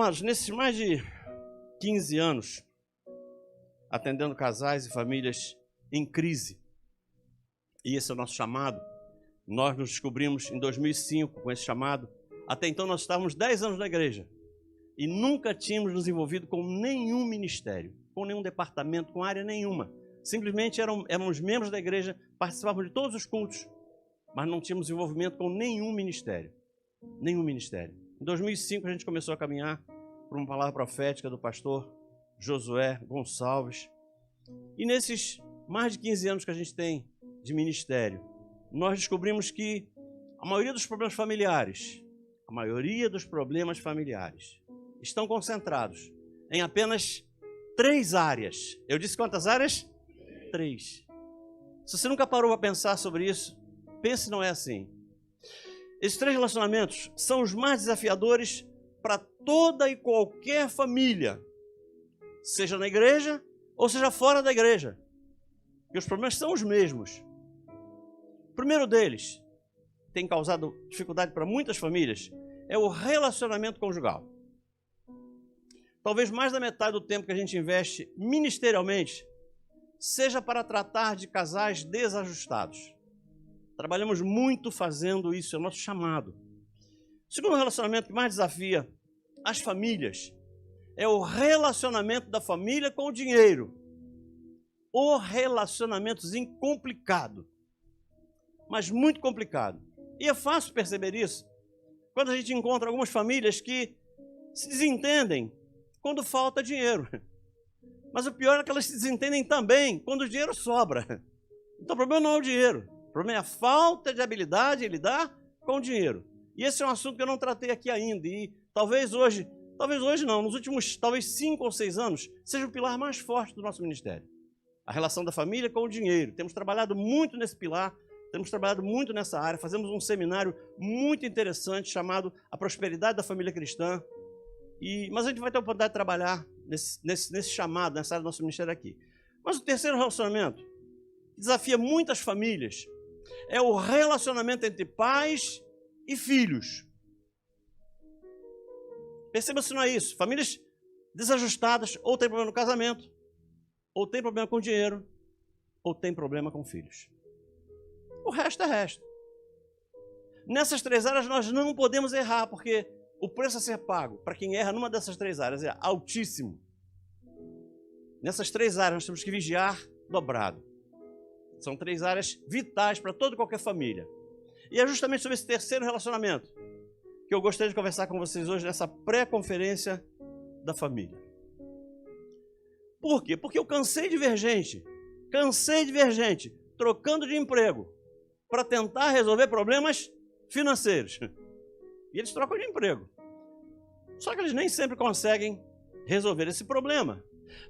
Amados, nesses mais de 15 anos, atendendo casais e famílias em crise, e esse é o nosso chamado, nós nos descobrimos em 2005 com esse chamado. Até então nós estávamos 10 anos na igreja e nunca tínhamos nos envolvido com nenhum ministério, com nenhum departamento, com área nenhuma. Simplesmente éramos membros da igreja, participávamos de todos os cultos, mas não tínhamos envolvimento com nenhum ministério. Nenhum ministério. Em 2005 a gente começou a caminhar por uma palavra profética do pastor Josué Gonçalves. E nesses mais de 15 anos que a gente tem de ministério, nós descobrimos que a maioria dos problemas familiares, estão concentrados em apenas 3 áreas. Eu disse quantas áreas? 3. Se você nunca parou para pensar sobre isso, pense se não é assim. Esses 3 relacionamentos são os mais desafiadores para toda e qualquer família, seja na igreja ou seja fora da igreja. E os problemas são os mesmos. O primeiro deles, tem causado dificuldade para muitas famílias, é o relacionamento conjugal. Talvez mais da metade do tempo que a gente investe ministerialmente seja para tratar de casais desajustados. Trabalhamos muito fazendo isso, é o nosso chamado. O segundo relacionamento que mais desafia as famílias é o relacionamento da família com o dinheiro. O relacionamentozinho complicado, mas muito complicado. E é fácil perceber isso quando a gente encontra algumas famílias que se desentendem quando falta dinheiro. Mas o pior é que elas se desentendem também quando o dinheiro sobra. Então o problema não é o dinheiro. O problema é a falta de habilidade em lidar com o dinheiro. E esse é um assunto que eu não tratei aqui ainda. E talvez hoje não, nos últimos talvez 5 ou 6 anos, seja o pilar mais forte do nosso ministério. A relação da família com o dinheiro. Temos trabalhado muito nesse pilar, temos trabalhado muito nessa área. Fazemos um seminário muito interessante chamado A Prosperidade da Família Cristã. Mas a gente vai ter a oportunidade de trabalhar nesse chamado, nessa área do nosso ministério aqui. Mas o terceiro relacionamento, que desafia muitas famílias, é o relacionamento entre pais e filhos. Perceba se não é isso. Famílias desajustadas, ou tem problema no casamento, ou tem problema com dinheiro, ou tem problema com filhos. O resto é resto. Nessas 3 áreas nós não podemos errar, porque o preço a ser pago para quem erra numa dessas 3 áreas é altíssimo. Nessas 3 áreas nós temos que vigiar dobrado. São 3 áreas vitais para toda e qualquer família. E é justamente sobre esse terceiro relacionamento que eu gostaria de conversar com vocês hoje nessa pré-conferência da família. Por quê? Porque eu cansei de ver gente trocando de emprego para tentar resolver problemas financeiros. E eles trocam de emprego. Só que eles nem sempre conseguem resolver esse problema.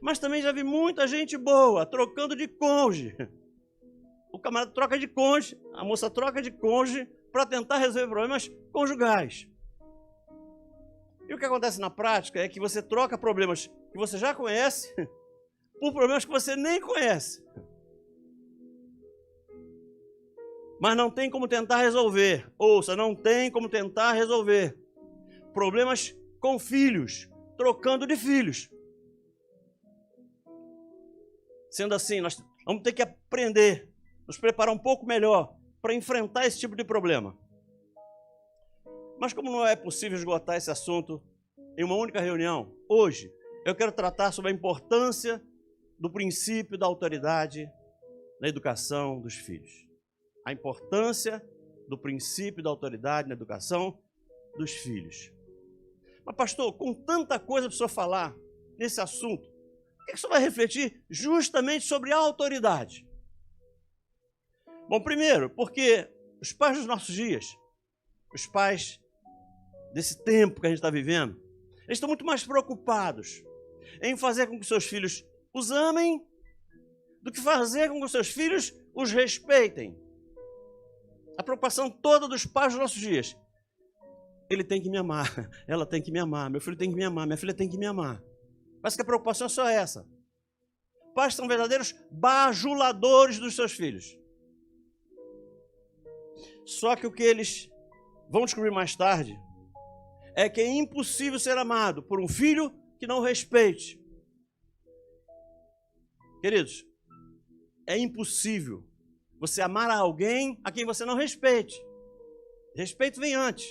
Mas também já vi muita gente boa trocando de cônjuge. O camarada troca de cônjuge, a moça troca de cônjuge para tentar resolver problemas conjugais. E o que acontece na prática é que você troca problemas que você já conhece por problemas que você nem conhece. Mas não tem como tentar resolver. Ouça, não tem como tentar resolver problemas com filhos, trocando de filhos. Sendo assim, nós vamos ter que aprender, nos preparar um pouco melhor para enfrentar esse tipo de problema. Mas como não é possível esgotar esse assunto em uma única reunião, hoje eu quero tratar sobre a importância do princípio da autoridade na educação dos filhos. A importância do princípio da autoridade na educação dos filhos. Mas pastor, com tanta coisa para o senhor falar nesse assunto, por que o senhor vai refletir justamente sobre a autoridade? Bom, primeiro, porque os pais dos nossos dias, os pais desse tempo que a gente está vivendo, eles estão muito mais preocupados em fazer com que seus filhos os amem do que fazer com que os seus filhos os respeitem. A preocupação toda dos pais dos nossos dias. Ele tem que me amar, ela tem que me amar, meu filho tem que me amar, minha filha tem que me amar. Parece que a preocupação é só essa. Pais são verdadeiros bajuladores dos seus filhos. Só que o que eles vão descobrir mais tarde é que é impossível ser amado por um filho que não respeite. Queridos, é impossível você amar a alguém a quem você não respeite. Respeito vem antes.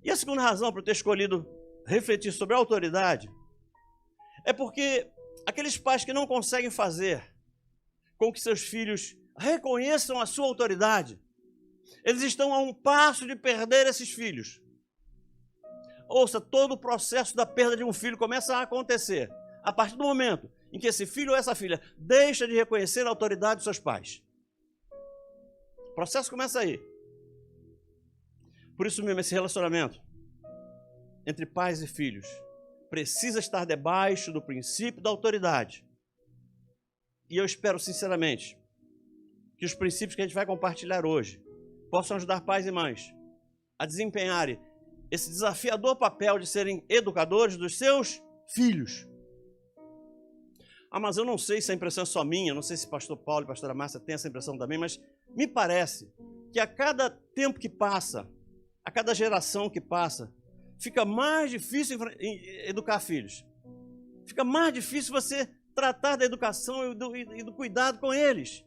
E a segunda razão para eu ter escolhido refletir sobre a autoridade é porque aqueles pais que não conseguem fazer com que seus filhos reconheçam a sua autoridade, eles estão a um passo de perder esses filhos. Ouça, todo o processo da perda de um filho começa a acontecer a partir do momento em que esse filho ou essa filha deixa de reconhecer a autoridade dos seus pais. O processo começa aí. Por isso mesmo, esse relacionamento entre pais e filhos precisa estar debaixo do princípio da autoridade. E eu espero sinceramente que os princípios que a gente vai compartilhar hoje possam ajudar pais e mães a desempenharem esse desafiador papel de serem educadores dos seus filhos. Ah, mas eu não sei se a impressão é só minha, não sei se o pastor Paulo e a pastora Márcia têm essa impressão também, mas me parece que a cada tempo que passa, a cada geração que passa, fica mais difícil educar filhos. Fica mais difícil você tratar da educação e do cuidado com eles.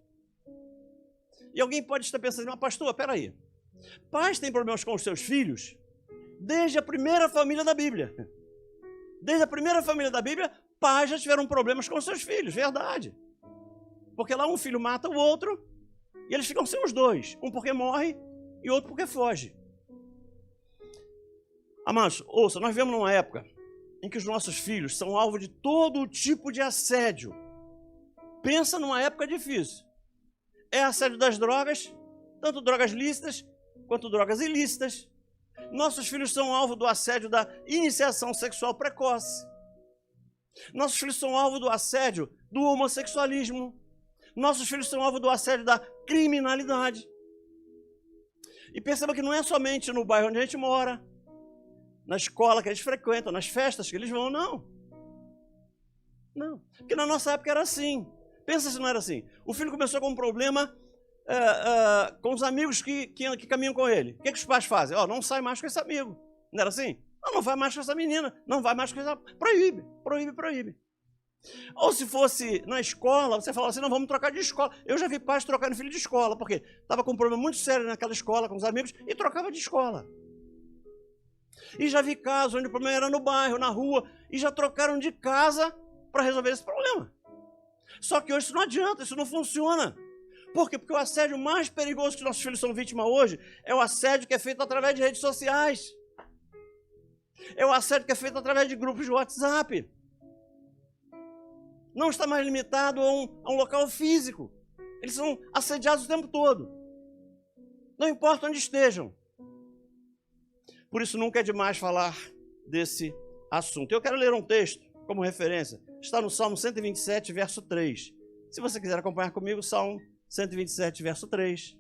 E alguém pode estar pensando, mas pastor, peraí, pais têm problemas com os seus filhos desde a primeira família da Bíblia. Desde a primeira família da Bíblia, pais já tiveram problemas com os seus filhos, verdade. Porque lá um filho mata o outro e eles ficam sem os dois. Um porque morre e outro porque foge. Amados, ouça, nós vivemos numa época em que os nossos filhos são alvo de todo tipo de assédio. Pensa numa época difícil. É assédio das drogas, tanto drogas lícitas quanto drogas ilícitas. Nossos filhos são alvo do assédio da iniciação sexual precoce. Nossos filhos são alvo do assédio do homossexualismo. Nossos filhos são alvo do assédio da criminalidade. E perceba que não é somente no bairro onde a gente mora, na escola que eles frequentam, nas festas que eles vão, não. Não, porque na nossa época era assim. Pensa se não era assim. O filho começou com um problema com os amigos que caminham com ele. O que os pais fazem? Não sai mais com esse amigo. Não era assim? Não vai mais com essa menina. Não vai mais com essa... Proíbe, proíbe, proíbe. Ou se fosse na escola, você falava assim, não, vamos trocar de escola. Eu já vi pais trocando filho de escola, porque estava com um problema muito sério naquela escola, com os amigos, e trocava de escola. E já vi casos onde o problema era no bairro, na rua, e já trocaram de casa para resolver esse problema. Só que hoje isso não adianta, isso não funciona. Por quê? Porque o assédio mais perigoso que nossos filhos são vítimas hoje é o assédio que é feito através de redes sociais. É o assédio que é feito através de grupos de WhatsApp. Não está mais limitado a um local físico. Eles são assediados o tempo todo. Não importa onde estejam. Por isso nunca é demais falar desse assunto. Eu quero ler um texto como referência. Está no Salmo 127, verso 3. Se você quiser acompanhar comigo, Salmo 127, verso 3.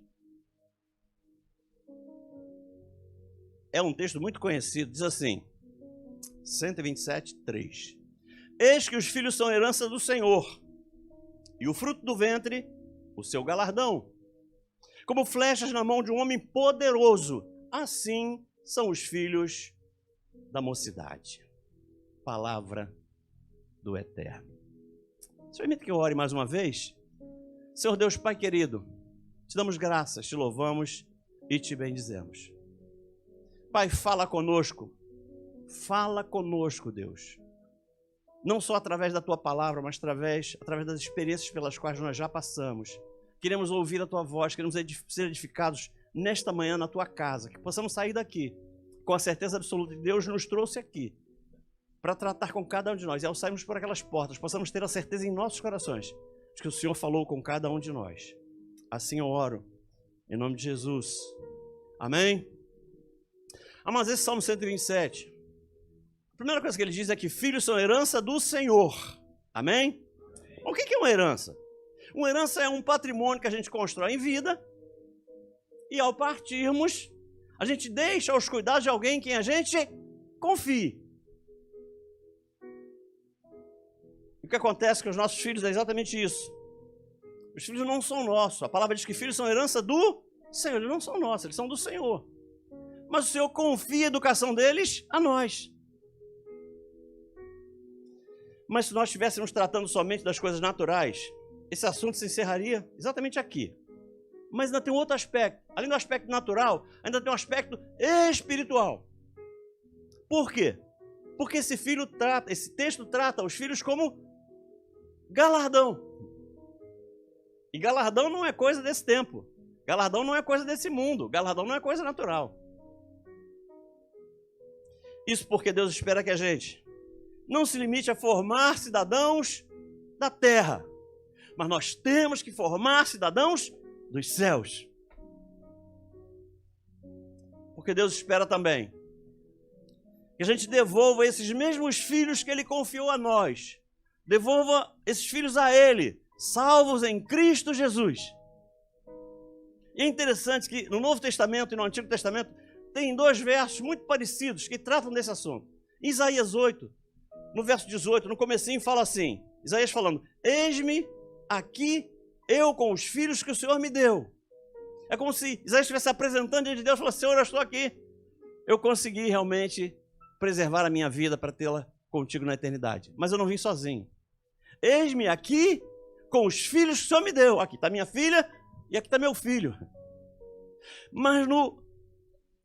É um texto muito conhecido, diz assim, 127, 3. Eis que os filhos são herança do Senhor, e o fruto do ventre, o seu galardão. Como flechas na mão de um homem poderoso, assim são os filhos da mocidade. Palavra do Eterno. Você permite que eu ore mais uma vez? Senhor Deus, Pai querido, te damos graças, te louvamos e te bendizemos. Pai, fala conosco, Deus. Não só através da Tua palavra, mas através das experiências pelas quais nós já passamos. Queremos ouvir a Tua voz, queremos ser edificados nesta manhã na Tua casa, que possamos sair daqui com a certeza absoluta de que Deus nos trouxe aqui para tratar com cada um de nós. E ao sairmos por aquelas portas, possamos ter a certeza em nossos corações de que o Senhor falou com cada um de nós. Assim eu oro, em nome de Jesus. Amém? Mas esse Salmo 127, a primeira coisa que ele diz é que filhos são herança do Senhor. Amém? O que é uma herança? Uma herança é um patrimônio que a gente constrói em vida e ao partirmos, a gente deixa aos cuidados de alguém em quem a gente confie. O que acontece com os nossos filhos é exatamente isso. Os filhos não são nossos. A palavra diz que filhos são herança do Senhor. Eles não são nossos, eles são do Senhor. mas o Senhor confia a educação deles a nós. Mas se nós estivéssemos tratando somente das coisas naturais, esse assunto se encerraria exatamente aqui. Mas ainda tem um outro aspecto. Além do aspecto natural, ainda tem um aspecto espiritual. Por quê? Porque esse texto trata os filhos como galardão. E galardão não é coisa desse tempo. Galardão não é coisa desse mundo. Galardão não é coisa natural. Isso porque Deus espera que a gente não se limite a formar cidadãos da terra, mas nós temos que formar cidadãos dos céus. Porque Deus espera também que a gente devolva esses mesmos filhos que Ele confiou a nós. Devolva esses filhos a Ele, salvos em Cristo Jesus. E é interessante que no Novo Testamento e no Antigo Testamento tem 2 versos muito parecidos que tratam desse assunto. Em Isaías 8, no verso 18, no comecinho fala assim, Isaías falando, eis-me aqui eu com os filhos que o Senhor me deu. É como se Isaías estivesse apresentando diante de Deus e falando, Senhor, eu estou aqui. Eu consegui realmente preservar a minha vida para tê-la contigo na eternidade. Mas eu não vim sozinho. Eis-me aqui com os filhos que o Senhor me deu. Aqui está minha filha e aqui está meu filho. Mas no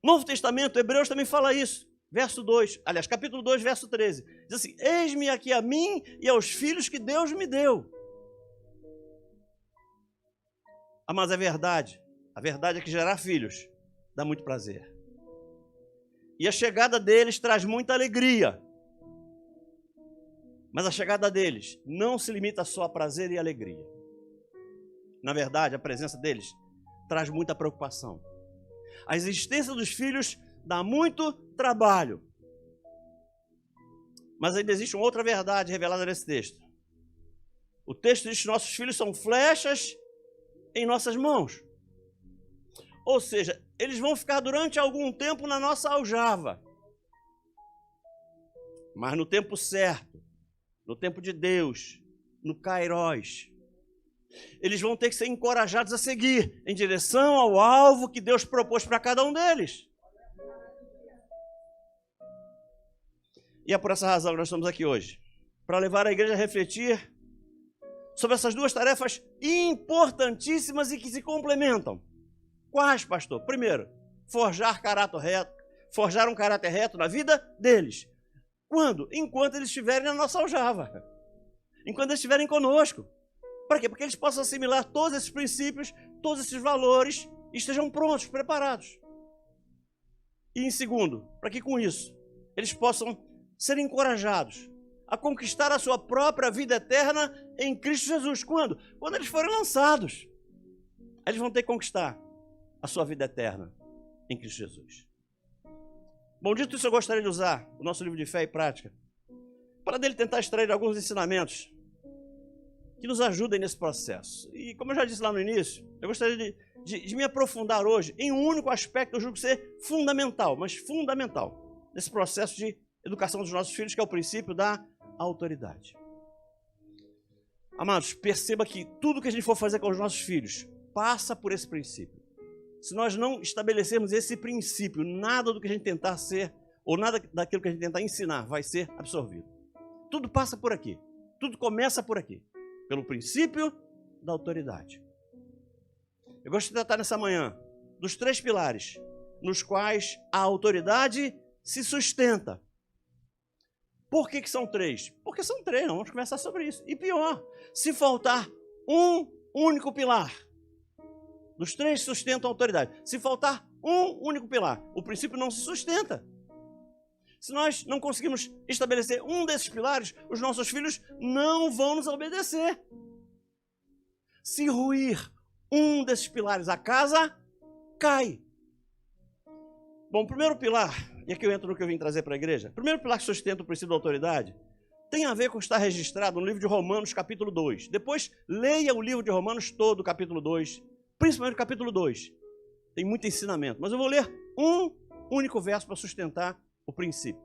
Novo Testamento, Hebreus também fala isso. Verso 2, aliás, capítulo 2, verso 13. Diz assim, eis-me aqui a mim e aos filhos que Deus me deu. Ah, mas é verdade. A verdade é que gerar filhos dá muito prazer. E a chegada deles traz muita alegria. Mas a chegada deles não se limita só a prazer e alegria. Na verdade, a presença deles traz muita preocupação. A existência dos filhos dá muito trabalho. Mas ainda existe uma outra verdade revelada nesse texto. O texto diz que nossos filhos são flechas em nossas mãos. Ou seja, eles vão ficar durante algum tempo na nossa aljava. Mas no tempo certo, no tempo de Deus, no Kairós, eles vão ter que ser encorajados a seguir em direção ao alvo que Deus propôs para cada um deles. E é por essa razão que nós estamos aqui hoje, para levar a igreja a refletir sobre essas 2 tarefas importantíssimas e que se complementam. Quais, pastor? Primeiro, forjar um caráter reto na vida deles. Quando? Enquanto eles estiverem na nossa aljava. Enquanto eles estiverem conosco. Para quê? Porque eles possam assimilar todos esses princípios, todos esses valores e estejam prontos, preparados. E em segundo, para que com isso eles possam ser encorajados a conquistar a sua própria vida eterna em Cristo Jesus. Quando? Quando eles forem lançados. Eles vão ter que conquistar a sua vida eterna em Cristo Jesus. Bom, dito isso, eu gostaria de usar o nosso livro de fé e prática para dele tentar extrair alguns ensinamentos que nos ajudem nesse processo. E como eu já disse lá no início, eu gostaria de me aprofundar hoje em um único aspecto que eu julgo ser fundamental, mas fundamental, nesse processo de educação dos nossos filhos, que é o princípio da autoridade. Amados, perceba que tudo que a gente for fazer com os nossos filhos passa por esse princípio. Se nós não estabelecermos esse princípio, nada do que a gente tentar ser, ou nada daquilo que a gente tentar ensinar, vai ser absorvido. Tudo passa por aqui. Tudo começa por aqui. Pelo princípio da autoridade. Eu gosto de tratar nessa manhã dos 3 pilares nos quais a autoridade se sustenta. Por que são 3? Porque são 3, vamos conversar sobre isso. E pior, se faltar um único pilar, dos 3 sustentam a autoridade. Se faltar um único pilar, o princípio não se sustenta. Se nós não conseguimos estabelecer um desses pilares, os nossos filhos não vão nos obedecer. Se ruir um desses pilares, a casa cai. Bom, o primeiro pilar, e aqui eu entro no que eu vim trazer para a igreja, o primeiro pilar que sustenta o princípio da autoridade tem a ver com estar registrado no livro de Romanos, capítulo 2. Depois, leia o livro de Romanos todo, capítulo 2, principalmente o capítulo 2. Tem muito ensinamento, mas eu vou ler um único verso para sustentar o princípio.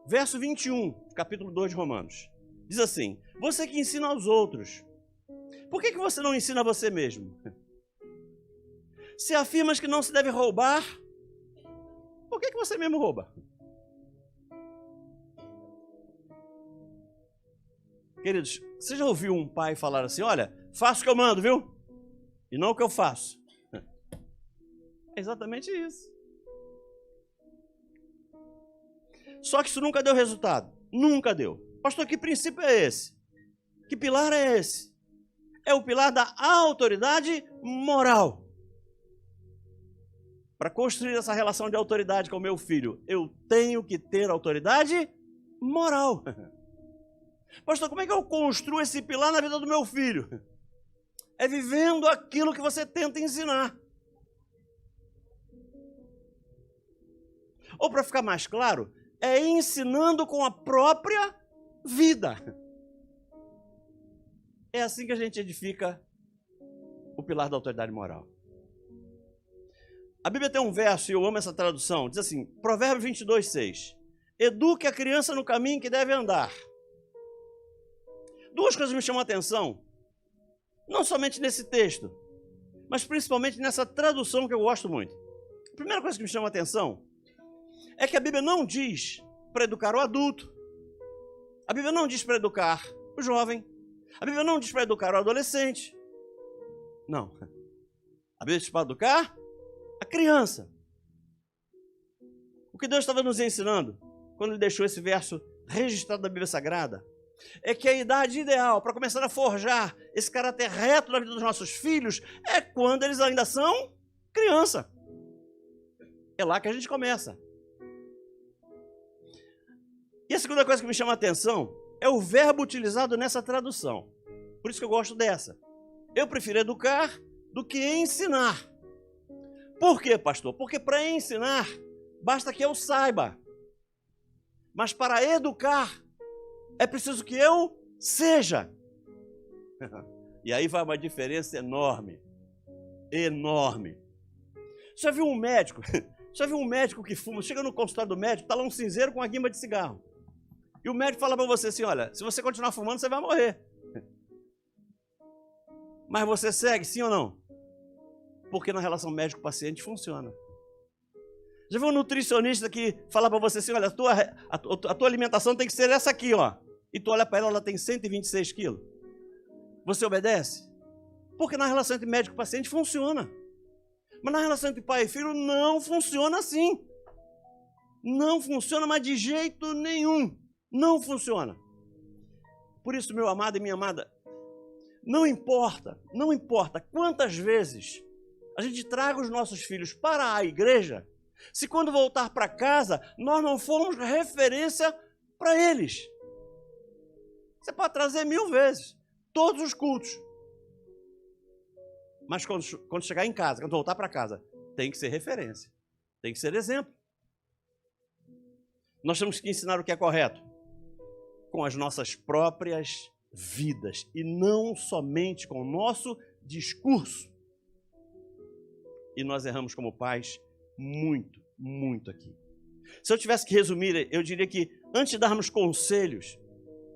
Verso 21, capítulo 2 de Romanos. Diz assim: você que ensina aos outros, por que você não ensina a você mesmo? Se afirmas que não se deve roubar, por que você mesmo rouba? Queridos, você já ouviu um pai falar assim, olha, faço o que eu mando, viu? E não o que eu faço. É exatamente isso. Só que isso nunca deu resultado. Nunca deu. Pastor, que princípio é esse? Que pilar é esse? É o pilar da autoridade moral. Para construir essa relação de autoridade com o meu filho, eu tenho que ter autoridade moral. Pastor, como é que eu construo esse pilar na vida do meu filho? É vivendo aquilo que você tenta ensinar. Ou para ficar mais claro, é ensinando com a própria vida. É assim que a gente edifica o pilar da autoridade moral. A Bíblia tem um verso, e eu amo essa tradução, diz assim, Provérbios 22, 6. Eduque a criança no caminho que deve andar. Duas coisas me chamam a atenção, não somente nesse texto, mas principalmente nessa tradução que eu gosto muito. A primeira coisa que me chama a atenção é que a Bíblia não diz para educar o adulto, a Bíblia não diz para educar o jovem, a Bíblia não diz para educar o adolescente. Não. A Bíblia diz para educar a criança. O que Deus estava nos ensinando, quando Ele deixou esse verso registrado na Bíblia Sagrada, é que a idade ideal para começar a forjar esse caráter reto na vida dos nossos filhos é quando eles ainda são criança. É lá que a gente começa. E a segunda coisa que me chama a atenção é o verbo utilizado nessa tradução. Por isso que eu gosto dessa. Eu prefiro educar do que ensinar. Por quê, pastor? Porque para ensinar, basta que eu saiba. Mas para educar, é preciso que eu seja. E aí vai uma diferença enorme. Enorme. Você já viu um médico? Já viu um médico que fuma? Chega no consultório do médico, está lá um cinzeiro com uma guimba de cigarro. E o médico fala para você assim, olha, se você continuar fumando, você vai morrer. Mas você segue, sim ou não? Porque na relação médico-paciente funciona. Já viu um nutricionista que fala para você assim, olha, a tua alimentação tem que ser essa aqui, ó. E tu olha para ela tem 126 quilos. Você obedece? Porque na relação entre médico e paciente funciona. Mas na relação entre pai e filho não funciona assim. Não funciona, mas de jeito nenhum. Não funciona. Por isso, meu amado e minha amada, não importa quantas vezes a gente traga os nossos filhos para a igreja, se quando voltar para casa, nós não formos referência para eles. Você pode trazer 1000 vezes, todos os cultos. Mas quando chegar em casa, quando voltar para casa, tem que ser referência, tem que ser exemplo. Nós temos que ensinar o que é correto com as nossas próprias vidas e não somente com o nosso discurso. E nós erramos como pais muito, muito aqui. Se eu tivesse que resumir, eu diria que antes de darmos conselhos,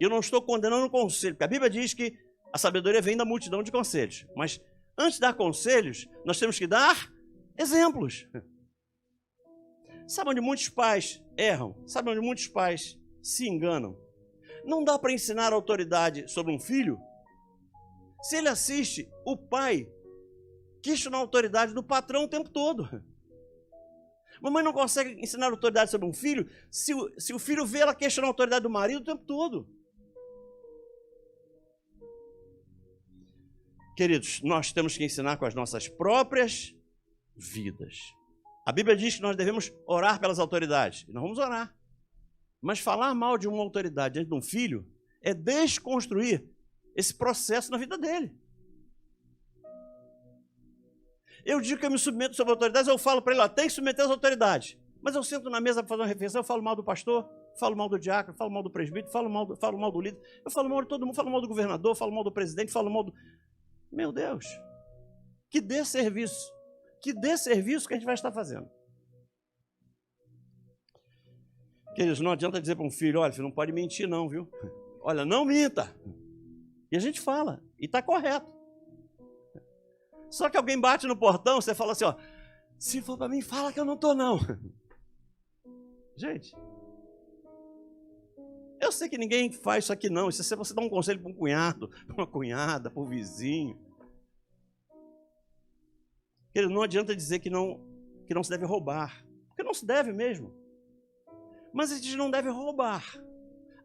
eu não estou condenando o conselho, porque a Bíblia diz que a sabedoria vem da multidão de conselhos, mas antes de dar conselhos, nós temos que dar exemplos. Sabe onde muitos pais erram? Sabe onde muitos pais se enganam? Não dá para ensinar autoridade sobre um filho se ele assiste o pai questionar a autoridade do patrão o tempo todo. Mamãe não consegue ensinar autoridade sobre um filho se o filho vê ela questionar a autoridade do marido o tempo todo. Queridos, nós temos que ensinar com as nossas próprias vidas. A Bíblia diz que nós devemos orar pelas autoridades. E nós vamos orar. Mas falar mal de uma autoridade diante de um filho é desconstruir esse processo na vida dele. Eu digo que eu me submeto sobre autoridades, eu falo para ele, ó, tem que submeter as autoridades. Mas eu sento na mesa para fazer uma refeição, eu falo mal do pastor, falo mal do diácono, falo mal do presbítero, falo mal do líder, eu falo mal de todo mundo, falo mal do governador, falo mal do presidente, falo mal do... Meu Deus, que desserviço que a gente vai estar fazendo. Queridos, não adianta dizer para um filho, olha, filho, não pode mentir não, viu? Olha, não minta. E a gente fala, e está correto. Só que alguém bate no portão, você fala assim, ó, se for para mim, fala que eu não estou não. Gente, eu sei que ninguém faz isso aqui não. Isso é você dar um conselho para um cunhado, para uma cunhada, para um vizinho. Não adianta dizer que não se deve roubar, porque não se deve mesmo. Mas a gente não deve roubar.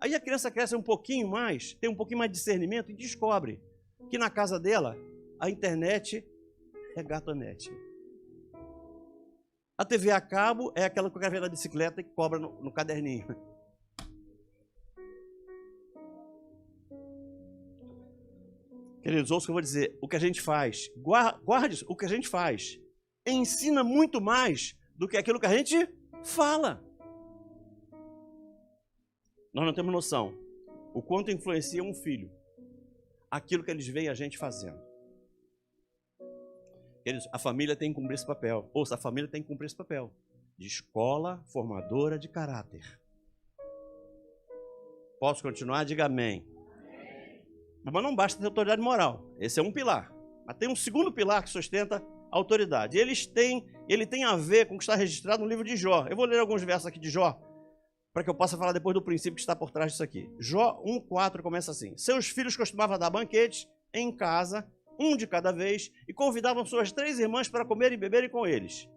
Aí a criança cresce um pouquinho mais, tem um pouquinho mais de discernimento e descobre que na casa dela a internet é gatonete. A TV a cabo é aquela que o cara vê na bicicleta e cobra no caderninho. Queridos, ouça o que eu vou dizer. O que a gente faz, guarde o que a gente faz, ensina muito mais do que aquilo que a gente fala. Nós não temos noção o quanto influencia um filho aquilo que eles veem a gente fazendo. Queridos, a família tem que cumprir esse papel. Ouça, a família tem que cumprir esse papel de escola formadora de caráter. Posso continuar? Diga amém. Mas não basta ter autoridade moral. Esse é um pilar. Mas tem um segundo pilar que sustenta a autoridade. Ele tem a ver com o que está registrado no livro de Jó. Eu vou ler alguns versos aqui de Jó, para que eu possa falar depois do princípio que está por trás disso aqui. Jó 1,4 começa assim. Seus filhos costumavam dar banquetes em casa, um de cada vez, e convidavam suas 3 irmãs para comerem e beberem com eles.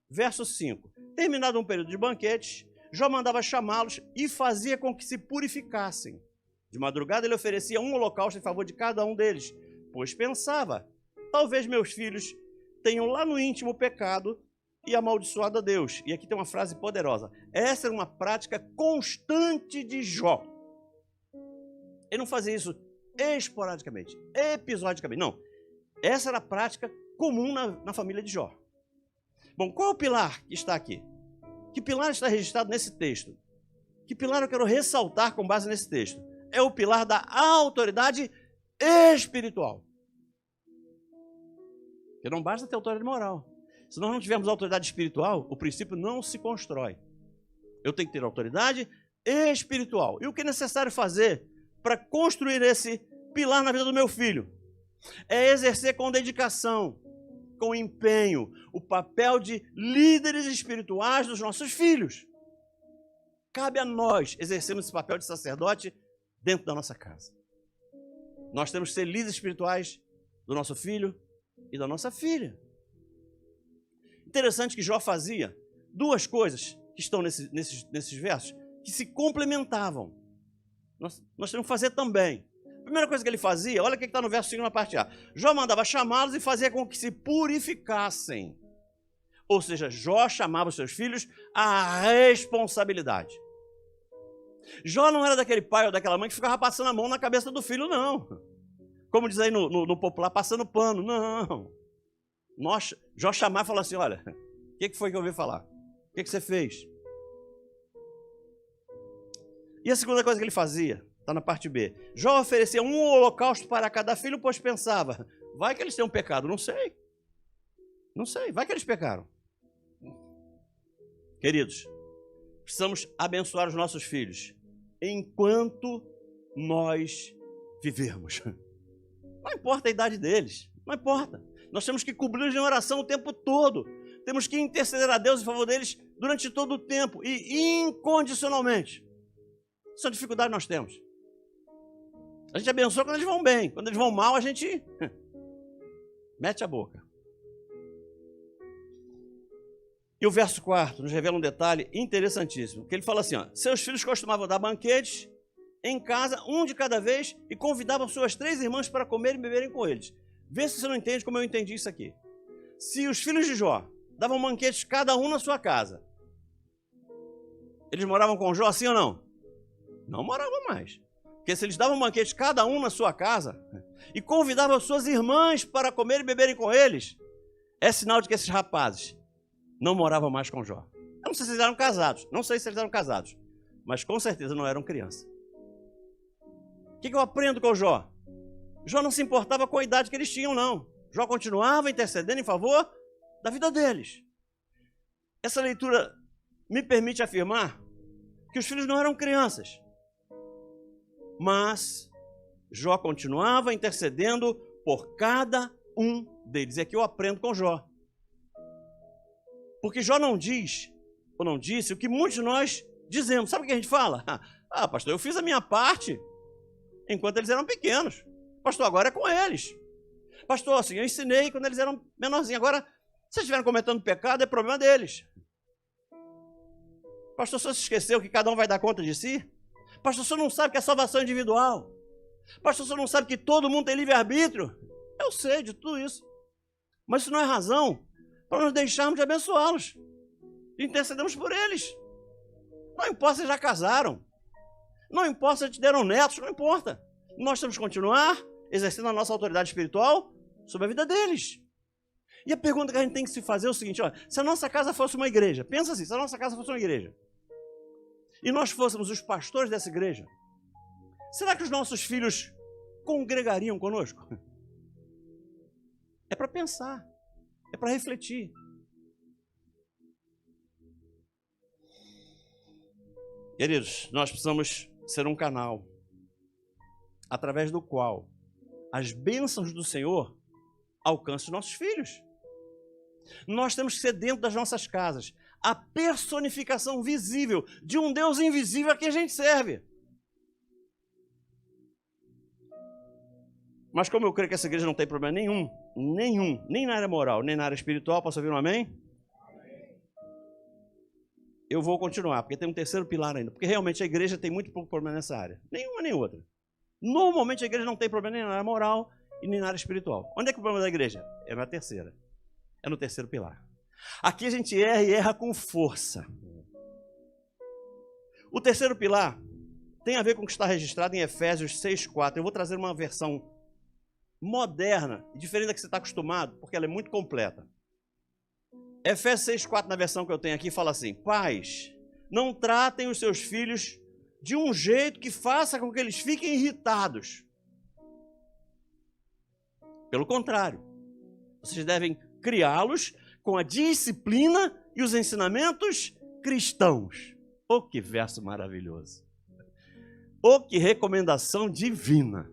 Verso 5. Terminado um período de banquetes, Jó mandava chamá-los e fazia com que se purificassem. De madrugada ele oferecia um holocausto em favor de cada um deles, pois pensava, talvez meus filhos tenham lá no íntimo pecado e amaldiçoado a Deus. E aqui tem uma frase poderosa. Essa era uma prática constante de Jó. Ele não fazia isso esporadicamente, episodicamente, não. Essa era a prática comum na família de Jó. Bom, qual é o pilar que está aqui? Que pilar está registrado nesse texto? Que pilar eu quero ressaltar com base nesse texto? É o pilar da autoridade espiritual. Porque não basta ter autoridade moral. Se nós não tivermos autoridade espiritual, o princípio não se constrói. Eu tenho que ter autoridade espiritual. E o que é necessário fazer para construir esse pilar na vida do meu filho? É exercer com dedicação, com empenho, o papel de líderes espirituais dos nossos filhos. Cabe a nós exercermos esse papel de sacerdote dentro da nossa casa. Nós temos que ser líderes espirituais do nosso filho e da nossa filha. Interessante que Jó fazia 2 coisas que estão nesses versos, que se complementavam. Nós temos que fazer também. A primeira coisa que ele fazia, olha o que está no verso 5 na parte A. Jó mandava chamá-los e fazia com que se purificassem. Ou seja, Jó chamava os seus filhos à responsabilidade. Jó não era daquele pai ou daquela mãe que ficava passando a mão na cabeça do filho, não. Como diz aí no popular, passando pano. Não. Jó chamava e falava assim, olha, o que foi que eu ouvi falar? O que você fez? E a segunda coisa que ele fazia, está na parte B. Jó oferecia um holocausto para cada filho, pois pensava, vai que eles têm um pecado. Não sei. Não sei, vai que eles pecaram. Queridos, precisamos abençoar os nossos filhos enquanto nós vivermos. Não importa a idade deles, não importa. Nós temos que cobri-los em oração o tempo todo. Temos que interceder a Deus em favor deles durante todo o tempo e incondicionalmente. Essa dificuldade nós temos. A gente abençoa quando eles vão bem. Quando eles vão mal, a gente mete a boca. E o verso 4 nos revela um detalhe interessantíssimo, que ele fala assim, ó, seus filhos costumavam dar banquetes em casa, um de cada vez, e convidavam suas 3 irmãs para comerem e beberem com eles. Vê se você não entende como eu entendi isso aqui. Se os filhos de Jó davam banquetes cada um na sua casa, eles moravam com Jó assim ou não? Não moravam mais. Porque se eles davam banquetes cada um na sua casa e convidavam suas irmãs para comer e beberem com eles, é sinal de que esses rapazes não moravam mais com Jó. Eu não sei se eles eram casados, mas com certeza não eram crianças. O que eu aprendo com Jó? Jó não se importava com a idade que eles tinham, não. Jó continuava intercedendo em favor da vida deles. Essa leitura me permite afirmar que os filhos não eram crianças, mas Jó continuava intercedendo por cada um deles. E aqui eu aprendo com Jó. Porque Jó não diz ou não disse o que muitos de nós dizemos. Sabe o que a gente fala? Ah, pastor, eu fiz a minha parte enquanto eles eram pequenos. Pastor, agora é com eles. Pastor, assim, eu ensinei quando eles eram menorzinhos. Agora, se eles estiverem cometendo pecado, é problema deles. Pastor, o senhor se esqueceu que cada um vai dar conta de si? Pastor, o senhor não sabe que é salvação individual? Pastor, o senhor não sabe que todo mundo tem livre-arbítrio? Eu sei de tudo isso. Mas isso não é razão para nós deixarmos de abençoá-los. Intercedemos por eles. Não importa se já casaram. Não importa se te deram netos, não importa. Nós temos que continuar exercendo a nossa autoridade espiritual sobre a vida deles. E a pergunta que a gente tem que se fazer é o seguinte, olha, se a nossa casa fosse uma igreja, pensa assim, se a nossa casa fosse uma igreja, e nós fôssemos os pastores dessa igreja, será que os nossos filhos congregariam conosco? É para pensar, é para refletir. Queridos, nós precisamos ser um canal através do qual as bênçãos do Senhor alcancem os nossos filhos. Nós temos que ser dentro das nossas casas a personificação visível de um Deus invisível a quem a gente serve. Mas como eu creio que essa igreja não tem problema nenhum, nem na área moral, nem na área espiritual, posso ouvir um amém? Eu vou continuar, porque tem um terceiro pilar ainda, porque realmente a igreja tem muito pouco problema nessa área, nenhuma nem outra. Normalmente a igreja não tem problema nem na área moral e nem na área espiritual. Onde é que é o problema da igreja? É na terceira, é no terceiro pilar. Aqui a gente erra e erra com força. O terceiro pilar tem a ver com o que está registrado em Efésios 6,4. Eu vou trazer uma versão moderna, diferente da que você está acostumado, porque ela é muito completa. Efésios 6,4, na versão que eu tenho aqui, fala assim: pais, não tratem os seus filhos de um jeito que faça com que eles fiquem irritados. Pelo contrário, vocês devem criá-los com a disciplina e os ensinamentos cristãos. Oh, que verso maravilhoso! Oh, que recomendação divina!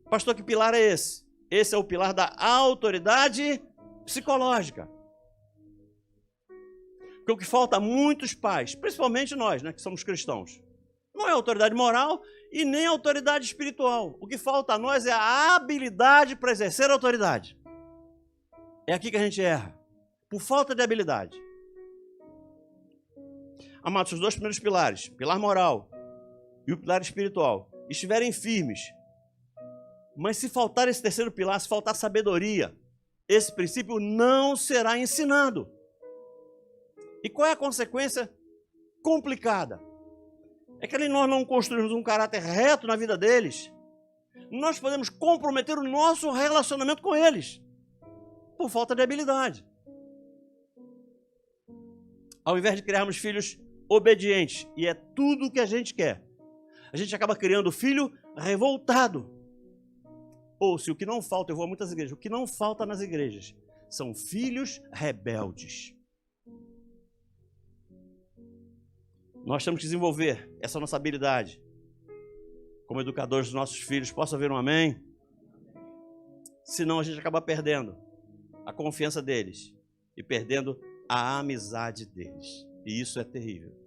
Pastor, que pilar é esse? Esse é o pilar da autoridade psicológica. Porque o que falta a muitos pais, principalmente nós, né, que somos cristãos, não é autoridade moral e nem autoridade espiritual. O que falta a nós é a habilidade para exercer a autoridade. É aqui que a gente erra, por falta de habilidade. Amados, os dois primeiros pilares, pilar moral e o pilar espiritual, estiverem firmes, mas se faltar esse terceiro pilar, se faltar sabedoria, esse princípio não será ensinado. E qual é a consequência complicada? É que nós não construímos um caráter reto na vida deles, nós podemos comprometer o nosso relacionamento com eles, por falta de habilidade. Ao invés de criarmos filhos obedientes, e é tudo o que a gente quer, a gente acaba criando filho revoltado. Ou se o que não falta, eu vou a muitas igrejas, o que não falta nas igrejas são filhos rebeldes. Nós temos que desenvolver essa nossa habilidade como educadores dos nossos filhos. Posso ouvir um amém? Senão a gente acaba perdendo a confiança deles e perdendo a amizade deles. E isso é terrível.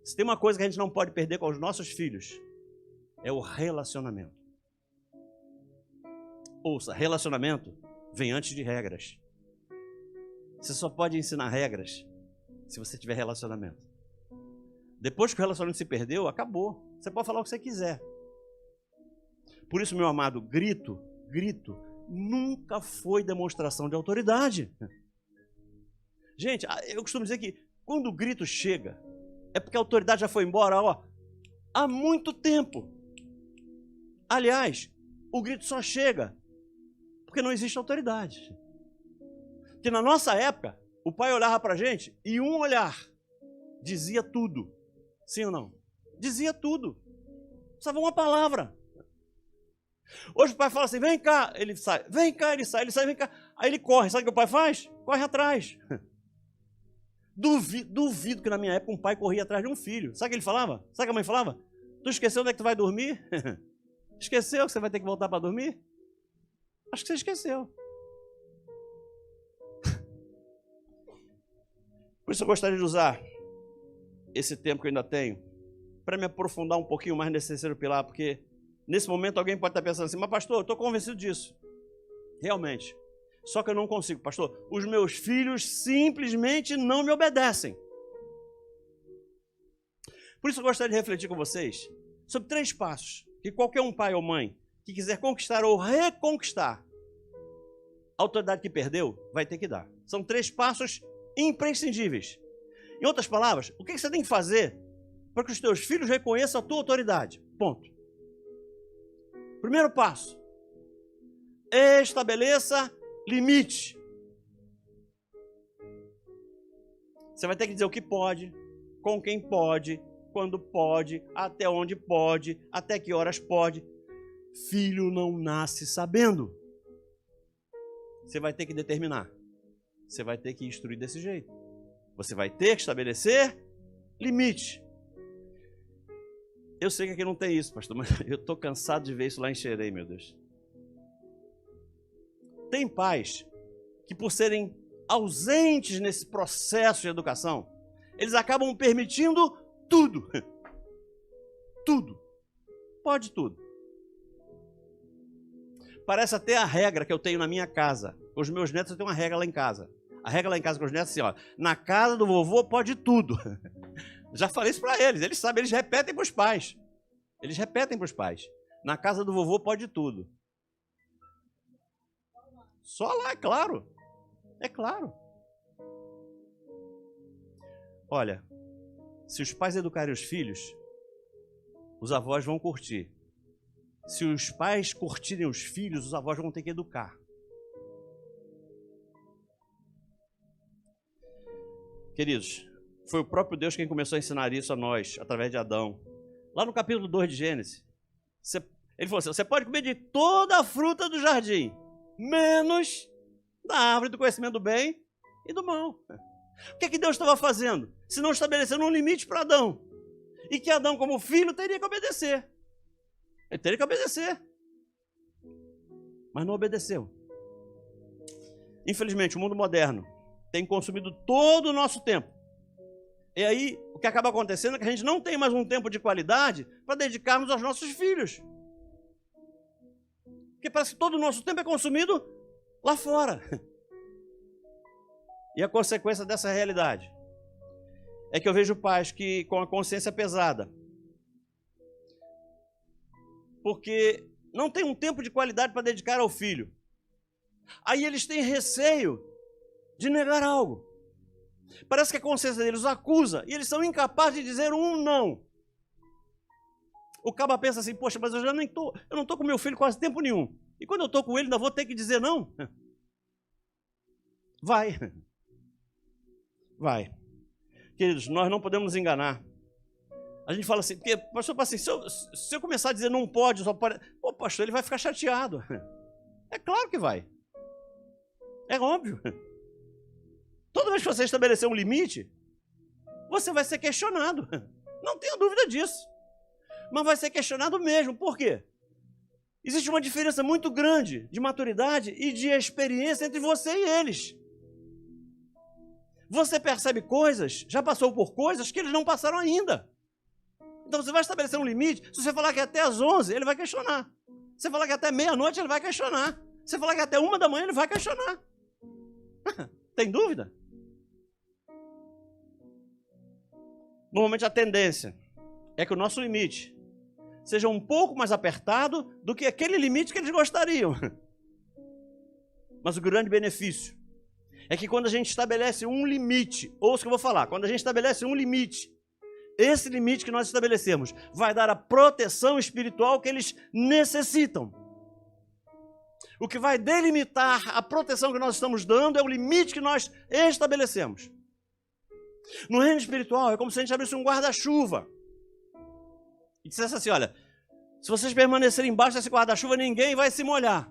Se tem uma coisa que a gente não pode perder com os nossos filhos, é o relacionamento. Ouça, relacionamento vem antes de regras. Você só pode ensinar regras se você tiver relacionamento. Depois que o relacionamento se perdeu, acabou. Você pode falar o que você quiser. Por isso, meu amado, grito nunca foi demonstração de autoridade. Gente, eu costumo dizer que quando o grito chega, é porque a autoridade já foi embora, há muito tempo. Aliás, o grito só chega porque não existe autoridade. Porque na nossa época, o pai olhava para a gente e um olhar dizia tudo. Sim ou não? Dizia tudo. Precisava uma palavra. Hoje o pai fala assim, vem cá, ele sai. Vem cá, ele sai, vem cá. Aí ele corre. Sabe o que o pai faz? Corre atrás. Duvido que na minha época um pai corria atrás de um filho. Sabe o que ele falava? Sabe o que a mãe falava? Tu esqueceu onde é que tu vai dormir? Esqueceu que você vai ter que voltar para dormir? Acho que você esqueceu. Por isso eu gostaria de usar esse tempo que eu ainda tenho para me aprofundar um pouquinho mais nesse terceiro pilar, porque nesse momento alguém pode estar pensando assim, mas pastor, eu estou convencido disso. Realmente. Só que eu não consigo, pastor. Os meus filhos simplesmente não me obedecem. Por isso eu gostaria de refletir com vocês sobre 3 passos que qualquer um pai ou mãe que quiser conquistar ou reconquistar a autoridade que perdeu vai ter que dar. São 3 passos imprescindíveis. Em outras palavras, o que você tem que fazer para que os teus filhos reconheçam a tua autoridade? Ponto. Primeiro passo. Estabeleça limite. Você vai ter que dizer o que pode, com quem pode, quando pode, até onde pode, até que horas pode. Filho não nasce sabendo. Você vai ter que determinar. Você vai ter que instruir desse jeito. Você vai ter que estabelecer limite. Eu sei que aqui não tem isso, pastor, mas eu estou cansado de ver isso lá em Xerém, meu Deus. Tem pais que, por serem ausentes nesse processo de educação, eles acabam permitindo tudo. Tudo. Pode tudo. Parece até a regra que eu tenho na minha casa. Com os meus netos eu tenho uma regra lá em casa. A regra lá em casa com os netos é assim, ó, na casa do vovô pode tudo. Já falei isso para eles sabem, eles repetem para os pais. Eles repetem para os pais. Na casa do vovô pode tudo. Só lá, é claro. É claro. Olha, se os pais educarem os filhos, os avós vão curtir. Se os pais curtirem os filhos, os avós vão ter que educar. Queridos, foi o próprio Deus quem começou a ensinar isso a nós, através de Adão. Lá no capítulo 2 de Gênesis, ele falou assim, você pode comer de toda a fruta do jardim, menos da árvore do conhecimento do bem e do mal. O que é que Deus estava fazendo? Se não estabelecendo um limite para Adão. E que Adão, como filho, teria que obedecer. Ele teria que obedecer. Mas não obedeceu. Infelizmente, o mundo moderno tem consumido todo o nosso tempo. E aí, o que acaba acontecendo é que a gente não tem mais um tempo de qualidade para dedicarmos aos nossos filhos. Porque parece que todo o nosso tempo é consumido lá fora. E a consequência dessa realidade é que eu vejo pais que com a consciência pesada, porque não tem um tempo de qualidade para dedicar ao filho. Aí eles têm receio de negar algo. Parece que a consciência deles os acusa e eles são incapazes de dizer um não. O caba pensa assim, poxa, mas eu não estou com meu filho quase tempo nenhum. E quando eu estou com ele, ainda vou ter que dizer não? Vai. Vai. Queridos, nós não podemos nos enganar. A gente fala assim, porque, pastor, assim, se eu começar a dizer não pode, só pode... Pô, pastor, ele vai ficar chateado. É claro que vai. É óbvio. Toda vez que você estabelecer um limite, você vai ser questionado. Não tenha dúvida disso. Mas vai ser questionado mesmo. Por quê? Existe uma diferença muito grande de maturidade e de experiência entre você e eles. Você percebe coisas, já passou por coisas que eles não passaram ainda. Então você vai estabelecer um limite. Se você falar que é até às 11, ele vai questionar. Se você falar que é até meia-noite, ele vai questionar. Se você falar que é até 1 da manhã, ele vai questionar. Tem dúvida? Normalmente a tendência é que o nosso limite seja um pouco mais apertado do que aquele limite que eles gostariam. Mas o grande benefício é que quando a gente estabelece um limite, ouça o que eu vou falar, quando a gente estabelece um limite, esse limite que nós estabelecemos vai dar a proteção espiritual que eles necessitam. O que vai delimitar a proteção que nós estamos dando é o limite que nós estabelecemos. No reino espiritual é como se a gente abrisse um guarda-chuva e dissesse assim, olha, se vocês permanecerem embaixo desse guarda-chuva, ninguém vai se molhar.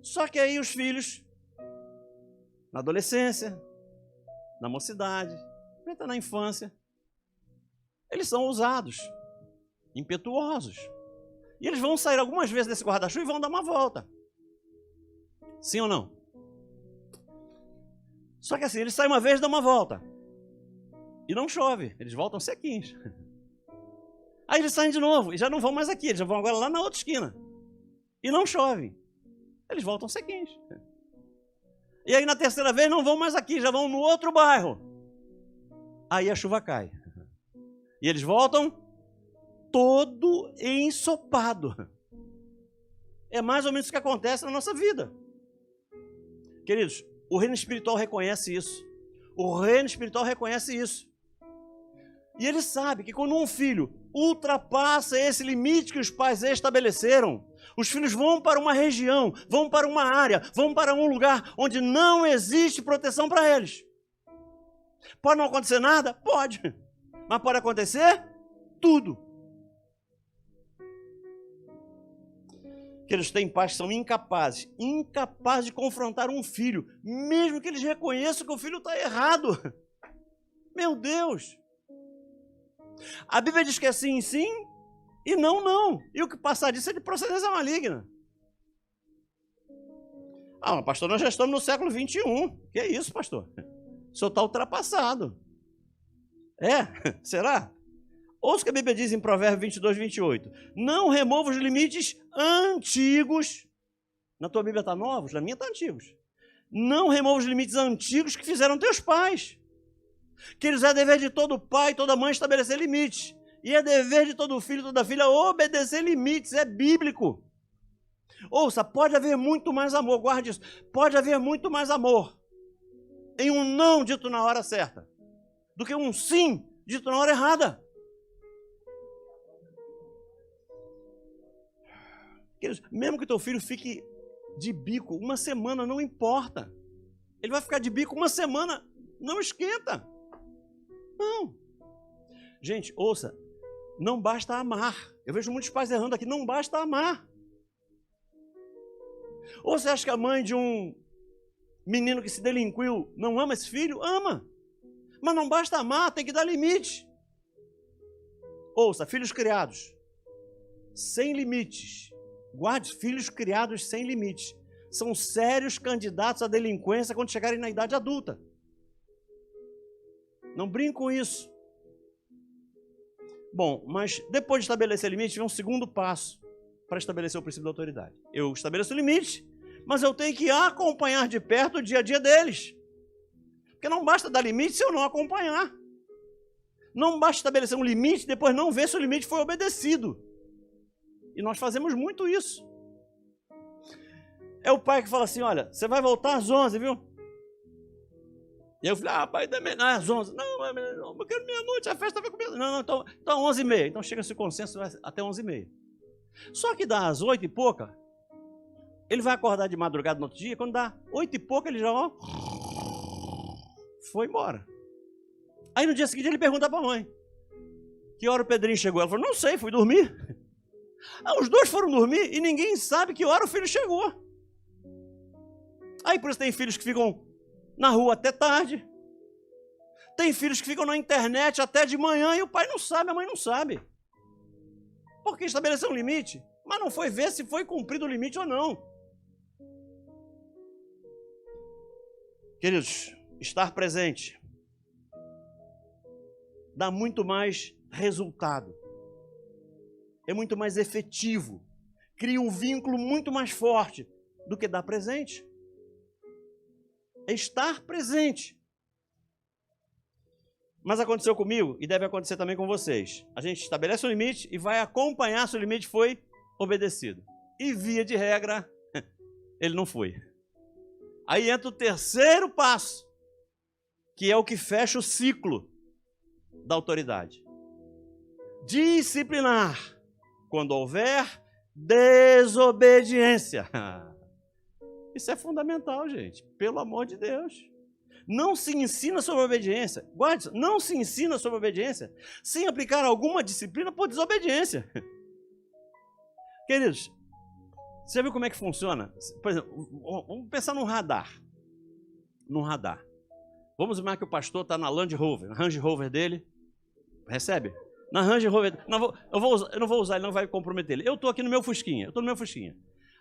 Só que aí os filhos, na adolescência, na mocidade, até na infância, eles são ousados, impetuosos. E eles vão sair algumas vezes desse guarda-chuva e vão dar uma volta. Sim ou não? Só que assim, eles saem uma vez e dão uma volta. E não chove, eles voltam sequinhos. Aí eles saem de novo e já não vão mais aqui, eles já vão agora lá na outra esquina. E não chove. Eles voltam sequinhos. E aí na terceira vez não vão mais aqui, já vão no outro bairro. Aí a chuva cai. E eles voltam todo ensopado. É mais ou menos o que acontece na nossa vida. Queridos, o reino espiritual reconhece isso. O reino espiritual reconhece isso. E ele sabe que quando um filho ultrapassa esse limite que os pais estabeleceram, os filhos vão para uma região, vão para uma área, vão para um lugar onde não existe proteção para eles. Pode não acontecer nada? Pode. Mas pode acontecer tudo. Que eles têm pais que são incapazes de confrontar um filho, mesmo que eles reconheçam que o filho está errado. Meu Deus! A Bíblia diz que é sim, sim, e não, não. E o que passar disso é de procedência maligna. Ah, mas pastor, nós já estamos no século 21. Que é isso, pastor? O senhor está ultrapassado. É? Será? Ouça o que a Bíblia diz em Provérbios 22, 28. Não remova os limites antigos. Na tua Bíblia está novos? Na minha está antigos. Não remova os limites antigos que fizeram teus pais. Que eles é dever de todo pai e toda mãe estabelecer limites. E é dever de todo filho e toda filha obedecer limites. É bíblico. Ouça, pode haver muito mais amor. Guarde isso. Pode haver muito mais amor em um não dito na hora certa do que um sim dito na hora errada. Mesmo que teu filho fique de bico uma semana, não importa. Ele vai ficar de bico uma semana, não esquenta. Não. Gente, ouça, não basta amar. Eu vejo muitos pais errando aqui, não basta amar. Ou você acha que a mãe de um menino que se delinquiu não ama esse filho? Ama. Mas não basta amar, tem que dar limite. Ouça, filhos criados sem limites. Guarde, filhos criados sem limites. São sérios candidatos à delinquência quando chegarem na idade adulta. Não brinque com isso. Bom, mas depois de estabelecer limite, vem um segundo passo para estabelecer o princípio da autoridade. Eu estabeleço o limite, mas eu tenho que acompanhar de perto o dia a dia deles. Porque não basta dar limite se eu não acompanhar. Não basta estabelecer um limite e depois não ver se o limite foi obedecido. E nós fazemos muito isso. É o pai que fala assim, olha, você vai voltar às 11, viu? E eu falei, pai, não, é às 11. Não, eu quero meia-noite, a festa vai começar. Não, então 11h30. Então chega esse consenso até 11h30. Só que dá às 8 e pouca, ele vai acordar de madrugada no outro dia, quando dá 8 e pouca, ele já foi embora. Aí no dia seguinte ele pergunta para a mãe, que hora o Pedrinho chegou? Ela falou, não sei, fui dormir. Os dois foram dormir e ninguém sabe que hora o filho chegou. Aí por isso tem filhos que ficam na rua até tarde. Tem filhos que ficam na internet até de manhã e o pai não sabe, a mãe não sabe. Porque estabeleceu um limite, mas não foi ver se foi cumprido o limite ou não. Queridos, estar presente dá muito mais resultado. É muito mais efetivo, cria um vínculo muito mais forte do que dar presente. É estar presente. Mas aconteceu comigo e deve acontecer também com vocês. A gente estabelece um limite e vai acompanhar se o limite foi obedecido. E via de regra, ele não foi. Aí entra o terceiro passo, que é o que fecha o ciclo da autoridade. Disciplinar. Quando houver desobediência. Isso é fundamental, gente. Pelo amor de Deus. Não se ensina sobre obediência. Guarde isso. Não se ensina sobre obediência sem aplicar alguma disciplina por desobediência. Queridos, você já viu como é que funciona? Por exemplo, vamos pensar num radar. Num radar. Vamos imaginar que o pastor está na Land Rover. Na Range Rover dele. Recebe? Na Range Rover, eu não vou usar, ele não vai comprometer ele. Eu estou aqui no meu Fusquinha,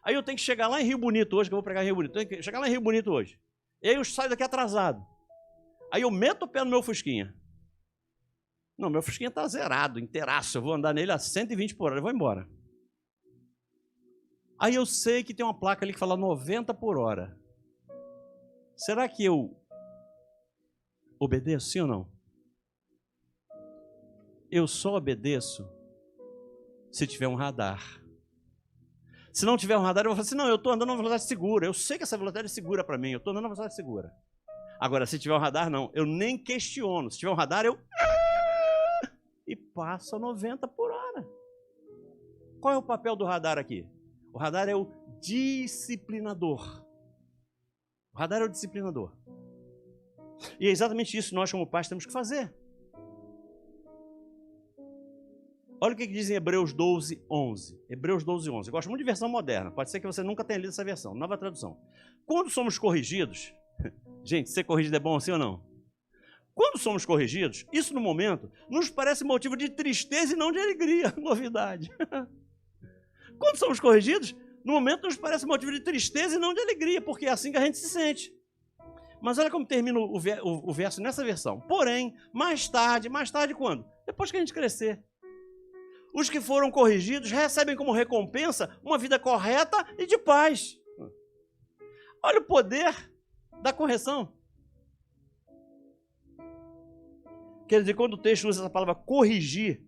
Aí eu tenho que chegar lá em Rio Bonito hoje, que eu vou pregar em Rio Bonito. Eu tenho que chegar lá em Rio Bonito hoje. E aí eu saio daqui atrasado. Aí eu meto o pé no meu Fusquinha. Não, meu Fusquinha está zerado, inteiraço. Eu vou andar nele a 120 por hora, eu vou embora. Aí eu sei que tem uma placa ali que fala 90 por hora. Será que eu obedeço, sim ou não? Eu só obedeço se tiver um radar. Se não tiver um radar, eu vou falar assim, não, eu estou andando numa velocidade segura. Eu sei que essa velocidade é segura para mim, eu estou andando numa velocidade segura. Agora, se tiver um radar, não. Eu nem questiono. Se tiver um radar, eu... E passo a 90 por hora. Qual é o papel do radar aqui? O radar é o disciplinador. O radar é o disciplinador. E é exatamente isso que nós, como pais, temos que fazer. Olha o que diz em Hebreus 12, 11. Hebreus 12, 11. Eu gosto muito de versão moderna. Pode ser que você nunca tenha lido essa versão. Nova tradução. Quando somos corrigidos... Gente, ser corrigido é bom assim ou não? Quando somos corrigidos, isso no momento, nos parece motivo de tristeza e não de alegria. Novidade. Quando somos corrigidos, no momento nos parece motivo de tristeza e não de alegria, porque é assim que a gente se sente. Mas olha como termina o verso nessa versão. Porém, mais tarde quando? Depois que a gente crescer. Os que foram corrigidos recebem como recompensa uma vida correta e de paz. Olha o poder da correção. Quer dizer, quando o texto usa essa palavra corrigir,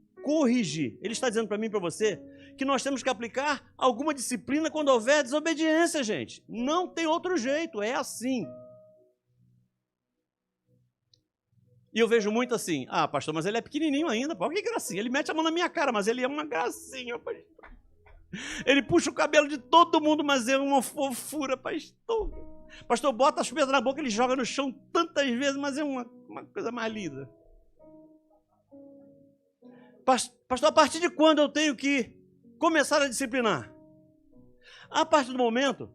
ele está dizendo para mim e para você que nós temos que aplicar alguma disciplina quando houver desobediência, gente. Não tem outro jeito, é assim. E eu vejo muito assim, pastor, mas ele é pequenininho ainda, pô, que gracinha. Ele mete a mão na minha cara, mas ele é uma gracinha, pastor. Ele puxa o cabelo de todo mundo, mas é uma fofura, pastor. Pastor, bota a chupeta na boca, ele joga no chão tantas vezes, mas é uma coisa mais linda. Pastor, a partir de quando eu tenho que começar a disciplinar? A partir do momento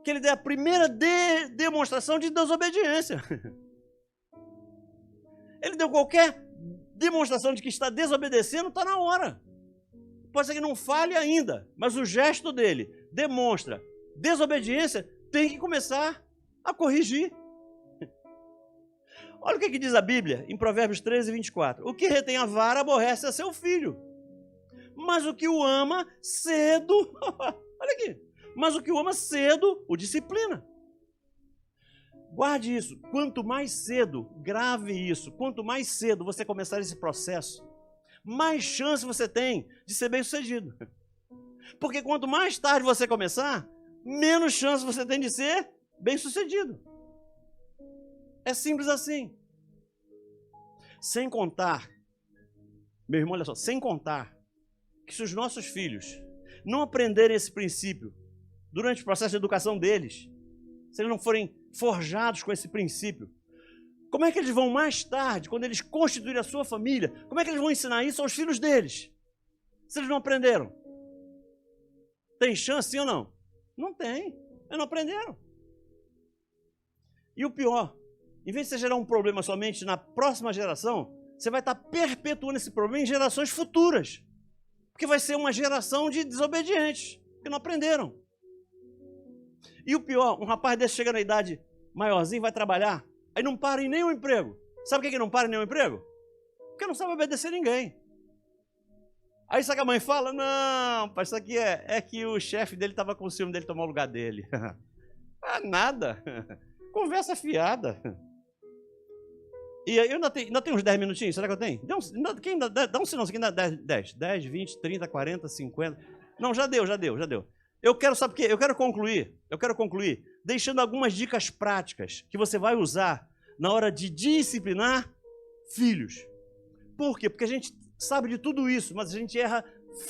que ele der a primeira demonstração de desobediência. Ele deu qualquer demonstração de que está desobedecendo, está na hora. Pode ser que não fale ainda, mas o gesto dele demonstra desobediência, tem que começar a corrigir. Olha o que diz a Bíblia em Provérbios 13, 24. O que retém a vara aborrece a seu filho, mas o que o ama cedo, olha aqui, mas o que o ama cedo o disciplina. Guarde isso, quanto mais cedo, grave isso, quanto mais cedo você começar esse processo, mais chance você tem de ser bem-sucedido. Porque quanto mais tarde você começar, menos chance você tem de ser bem-sucedido. É simples assim. Sem contar, meu irmão, olha só, sem contar que se os nossos filhos não aprenderem esse princípio durante o processo de educação deles, se eles não forem forjados com esse princípio, como é que eles vão mais tarde, quando eles constituírem a sua família, como é que eles vão ensinar isso aos filhos deles? Se eles não aprenderam? Tem chance, sim ou não? Não tem, eles não aprenderam. E o pior, em vez de você gerar um problema somente na próxima geração, você vai estar perpetuando esse problema em gerações futuras. Porque vai ser uma geração de desobedientes, que não aprenderam. E o pior, um rapaz desse chega na idade maiorzinho, vai trabalhar, aí não para em nenhum emprego. Sabe por que não para em nenhum emprego? Porque não sabe obedecer ninguém. Aí sabe que a mãe fala? Não, pai, isso aqui é que o chefe dele estava com o ciúme dele tomar o lugar dele. Nada. Conversa fiada. E eu ainda tenho uns 10 minutinhos, será que eu tenho? Dá um sinalzinho, dá 10, 20, 30, 40, 50. Não, já deu. Eu quero, sabe o quê? Eu quero concluir deixando algumas dicas práticas que você vai usar na hora de disciplinar filhos. Por quê? Porque a gente sabe de tudo isso, mas a gente erra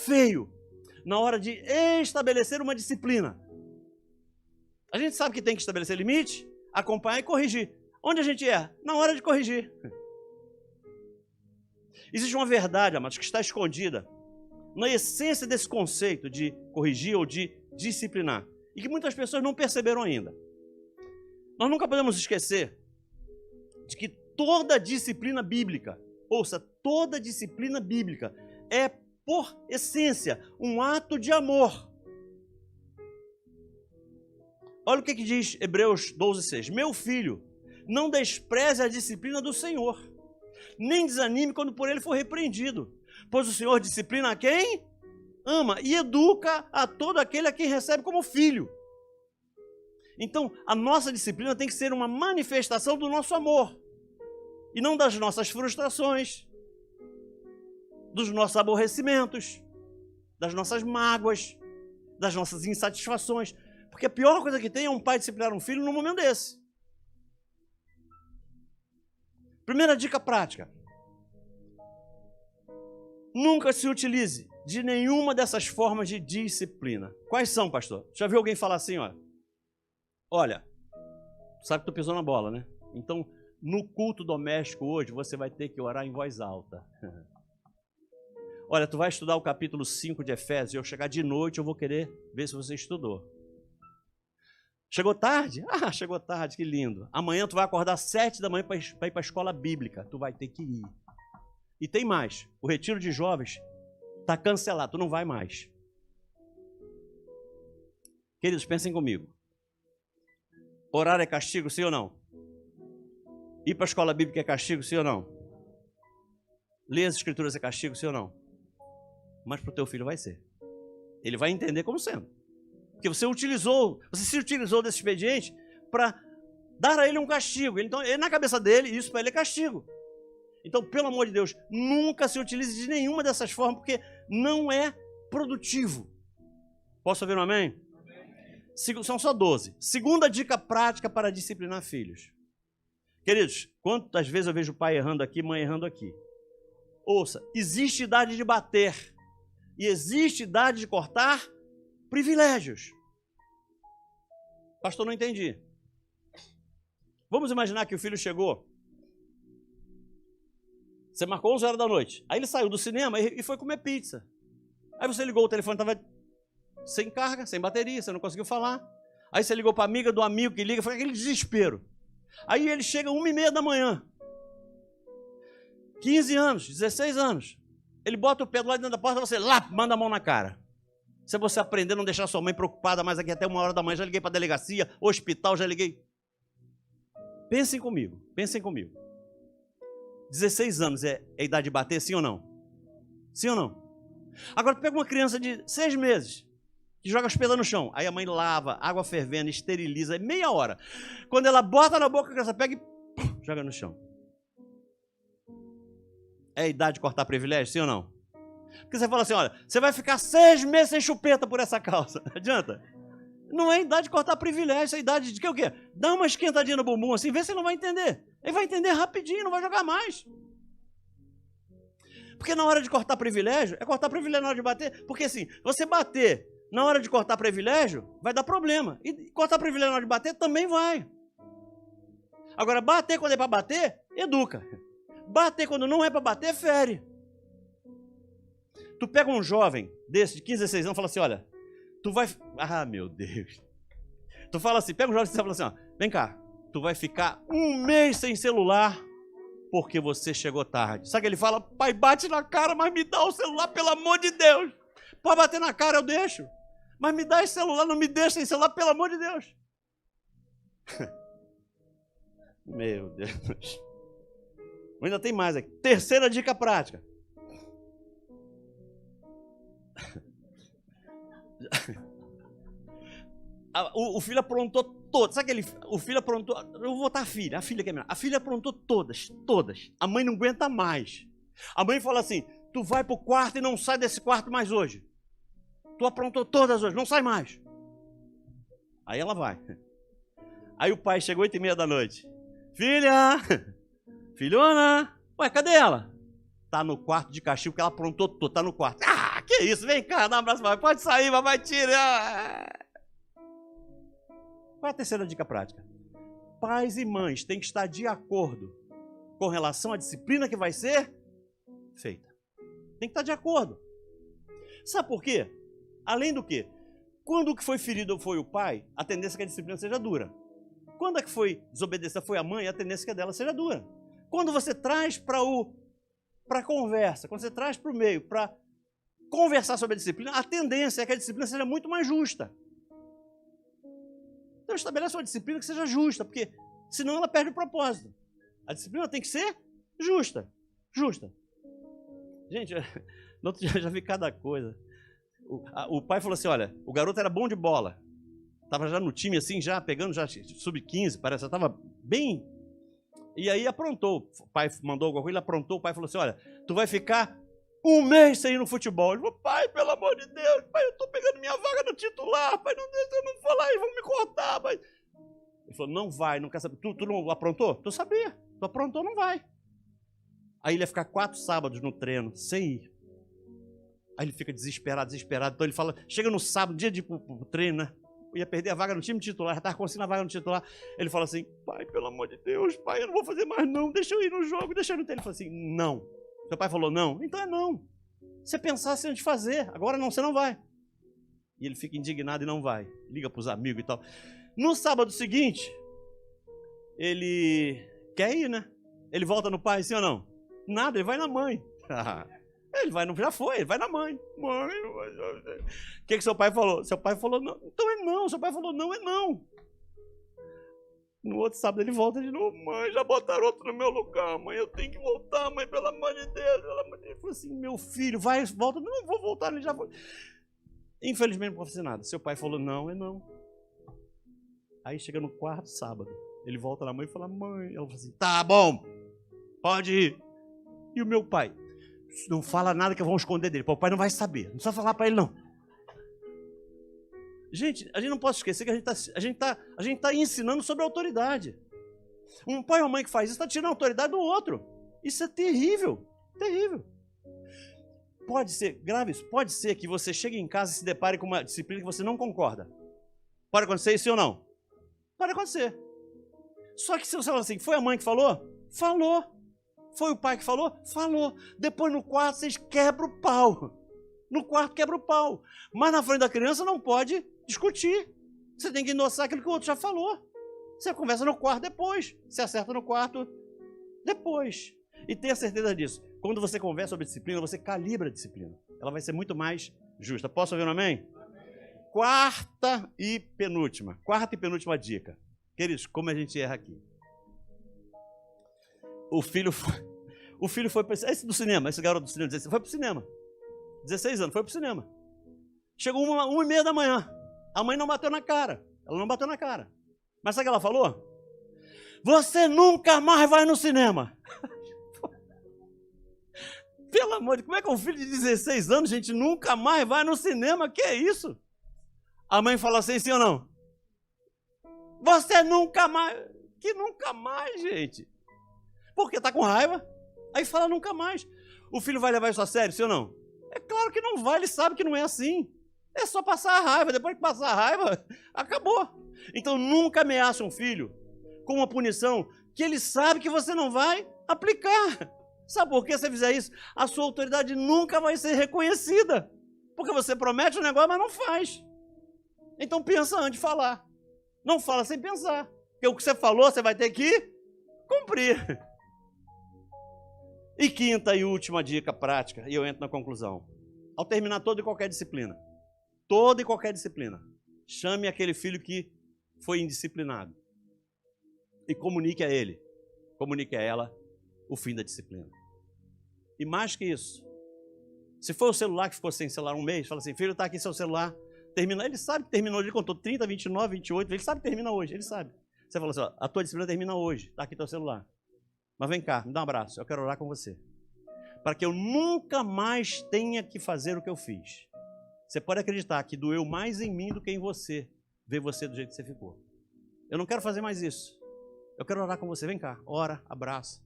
feio na hora de estabelecer uma disciplina. A gente sabe que tem que estabelecer limite, acompanhar e corrigir. Onde a gente erra? Na hora de corrigir. Existe uma verdade, amados, que está escondida na essência desse conceito de corrigir ou de disciplinar, e que muitas pessoas não perceberam ainda. Nós nunca podemos esquecer de que toda disciplina bíblica, ouça, toda disciplina bíblica é, por essência, um ato de amor. Olha o que diz Hebreus 12, 6. Meu filho, Não despreze a disciplina do Senhor, nem desanime quando por ele for repreendido, pois o Senhor disciplina a quem ama e educa a todo aquele a quem recebe como filho. Então, a nossa disciplina tem que ser uma manifestação do nosso amor, e não das nossas frustrações, dos nossos aborrecimentos, das nossas mágoas, das nossas insatisfações. Porque a pior coisa que tem é um pai disciplinar um filho num momento desse. Primeira dica prática: nunca se utilize de nenhuma dessas formas de disciplina. Quais são, pastor? Já viu alguém falar assim, olha, sabe que tu pisou na bola, né? Então, no culto doméstico hoje, você vai ter que orar em voz alta. Olha, tu vai estudar o capítulo 5 de Efésios, e eu chegar de noite, eu vou querer ver se você estudou. Chegou tarde? Ah, chegou tarde, que lindo. Amanhã tu vai acordar às 7 da manhã para ir para a escola bíblica. Tu vai ter que ir. E tem mais, o retiro de jovens está cancelado, tu não vai mais. Queridos, pensem comigo. Orar é castigo, sim ou não? Ir para a escola bíblica é castigo, sim ou não? Ler as escrituras é castigo, sim ou não? Mas para o teu filho vai ser. Ele vai entender como sendo. Porque você se utilizou desse expediente para dar a ele um castigo. Então, na cabeça dele, isso para ele é castigo. Então, pelo amor de Deus, nunca se utilize de nenhuma dessas formas, porque não é produtivo. Posso ouvir um amém? São só 12. Segunda dica prática para disciplinar filhos. Queridos, quantas vezes eu vejo pai errando aqui, mãe errando aqui? Ouça, existe idade de bater e existe idade de cortar privilégios. Pastor, não entendi. Vamos imaginar que o filho chegou. Você marcou 11 horas da noite. Aí ele saiu do cinema e foi comer pizza. Aí você ligou, o telefone estava sem carga, sem bateria, você não conseguiu falar. Aí você ligou para a amiga do amigo que liga, foi aquele desespero. Aí ele chega 1h30 da manhã. 15 anos, 16 anos. Ele bota o pé do lado dentro da porta e você lá, manda a mão na cara. Se você aprender a não deixar sua mãe preocupada mais aqui até 1h da manhã, já liguei para a delegacia, hospital, já liguei. Pensem comigo, pensem comigo. 16 anos é a idade de bater, sim ou não? Sim ou não? Agora, tu pega uma criança de 6 meses, que joga as pelas no chão, aí a mãe lava, água fervendo, esteriliza, é meia hora. Quando ela bota na boca, a criança pega e joga no chão. É a idade de cortar privilégio, sim ou não? Porque você fala assim, olha, você vai ficar 6 meses sem chupeta por essa calça. Adianta? Não é idade de cortar privilégio, é idade de que o quê? Dá uma esquentadinha no bumbum assim, vê se ele não vai entender. Ele vai entender rapidinho, não vai jogar mais. Porque na hora de cortar privilégio, é cortar privilégio na hora de bater. Porque assim, você bater na hora de cortar privilégio, vai dar problema. E cortar privilégio na hora de bater também vai. Agora, bater quando é para bater, educa. Bater quando não é para bater, fere. Tu pega um jovem desse, de 15, 16 anos, e fala assim, olha, tu vai... Ah, meu Deus. Tu fala assim, pega um jovem e fala assim, ó, vem cá, tu vai ficar 1 mês sem celular porque você chegou tarde. Sabe o que ele fala? Pai, bate na cara, mas me dá o celular, pelo amor de Deus. Pode bater na cara, eu deixo. Mas me dá esse celular, não me deixa sem celular, pelo amor de Deus. Meu Deus. Ainda tem mais aqui. Terceira dica prática. O filho aprontou todas. Sabe aquele? O filho aprontou. Eu vou botar a filha que é melhor. A filha aprontou todas. A mãe não aguenta mais. A mãe fala assim: tu vai pro quarto e não sai desse quarto mais hoje. Tu aprontou todas hoje, não sai mais. Aí ela vai. Aí o pai chegou 8h30 da noite. Filha! Filhona! Ué, cadê ela? Tá no quarto de castigo, porque ela aprontou tudo, tá no quarto. Ah, que isso, vem cá, dá um abraço, vai. Pode sair, vai tirar. Qual é a terceira dica prática? Pais e mães têm que estar de acordo com relação à disciplina que vai ser feita. Tem que estar de acordo. Sabe por quê? Além do quê? Quando o que foi ferido foi o pai, a tendência é que a disciplina seja dura. Quando a que foi desobedecida foi a mãe, a tendência é que a dela seja dura. Quando você traz para a conversa, quando você traz para o meio, para conversar sobre a disciplina, a tendência é que a disciplina seja muito mais justa. Então estabelece uma disciplina que seja justa, porque senão ela perde o propósito. A disciplina tem que ser justa. Justa. Gente, no outro dia eu já vi cada coisa. O pai falou assim, olha, o garoto era bom de bola. Estava já no time assim, já pegando já sub-15, parece, já estava bem. E aí aprontou. O pai mandou alguma coisa, ele aprontou. O pai falou assim, olha, tu vai ficar 1 mês sem ir no futebol. Ele falou, pai, pelo amor de Deus, pai, eu estou pegando minha vaga no titular, pai, não deixa eu não falar aí, vão me cortar, pai. Ele falou, não vai, não quer saber. Tu não aprontou? Tu sabia. Tu aprontou, não vai. Aí ele ia ficar 4 sábados no treino, sem ir. Aí ele fica desesperado. Então ele fala, chega no sábado, dia de ir pro treino, né? Ia perder a vaga no time titular, já estava conseguindo a vaga no titular. Ele fala assim, pai, pelo amor de Deus, pai, eu não vou fazer mais não, deixa eu ir no jogo, deixa eu ir no treino. Ele falou assim, não. Seu pai falou não, então é não. Você pensasse antes de fazer, agora não, você não vai. E ele fica indignado e não vai. Liga para os amigos e tal. No sábado seguinte, ele quer ir, né? Ele volta no pai, sim ou não? Nada, ele vai na mãe. Ele vai, já foi, ele vai na mãe. Mãe, o que seu pai falou? Seu pai falou não, então é não. Seu pai falou não, é não. No outro sábado ele volta de novo. Mãe, já botaram outro no meu lugar. Mãe, eu tenho que voltar, mãe, pelo amor de Deus. Ele falou assim, meu filho, vai, volta. Não, vou voltar, ele já foi. Infelizmente não pode fazer nada. Seu pai falou não, é não. Aí chega no 4º sábado. Ele volta na mãe e fala, mãe. Ela fala assim, tá bom, pode ir. E o meu pai? Não fala nada que vão esconder dele. O pai não vai saber. Não precisa falar para ele, não. Gente, a gente não pode esquecer que a gente tá ensinando sobre a autoridade. Um pai ou uma mãe que faz isso está tirando a autoridade do outro. Isso é terrível. Terrível. Pode ser, grave isso, pode ser que você chegue em casa e se depare com uma disciplina que você não concorda. Pode acontecer isso ou não? Pode acontecer. Só que se você fala assim, foi a mãe que falou? Falou. Foi o pai que falou? Falou. Depois no quarto vocês quebram o pau. No quarto quebra o pau. Mas na frente da criança não pode discutir. Você tem que endossar aquilo que o outro já falou. Você conversa no quarto depois. Você acerta no quarto depois. E tenha certeza disso. Quando você conversa sobre disciplina, você calibra a disciplina. Ela vai ser muito mais justa. Posso ouvir um amém? Quarta e penúltima dica. Queridos, como a gente erra aqui. O filho foi para esse do cinema, esse garoto do cinema, foi para o cinema. 16 anos, foi para o cinema. Chegou 1h30 da manhã. A mãe não bateu na cara. Ela não bateu na cara. Mas sabe o que ela falou? Você nunca mais vai no cinema. Pelo amor de Deus, como é que um filho de 16 anos, gente, nunca mais vai no cinema? Que é isso? A mãe fala assim, sim ou não? Você nunca mais. Que nunca mais, gente? Porque está com raiva. Aí fala nunca mais. O filho vai levar isso a sério, sim ou não? É claro que não vai, ele sabe que não é assim. É só passar a raiva. Depois que passar a raiva, acabou. Então nunca ameace um filho com uma punição que ele sabe que você não vai aplicar. Sabe por que você fizer isso? A sua autoridade nunca vai ser reconhecida. Porque você promete um negócio, mas não faz. Então pensa antes de falar. Não fala sem pensar. Porque o que você falou, você vai ter que cumprir. E quinta e última dica prática, e eu entro na conclusão. Ao terminar toda e qualquer disciplina, chame aquele filho que foi indisciplinado e comunique a ele, comunique a ela o fim da disciplina. E mais que isso, se for o celular que ficou sem celular 1 mês, fala assim, filho, está aqui seu celular, termina. Ele sabe que terminou, ele contou 30, 29, 28, ele sabe que termina hoje, ele sabe. Você fala assim, ó, a tua disciplina termina hoje, está aqui teu celular. Mas vem cá, me dá um abraço, eu quero orar com você. Para que eu nunca mais tenha que fazer o que eu fiz. Você pode acreditar que doeu mais em mim do que em você, ver você do jeito que você ficou. Eu não quero fazer mais isso. Eu quero orar com você, vem cá, ora, abraça,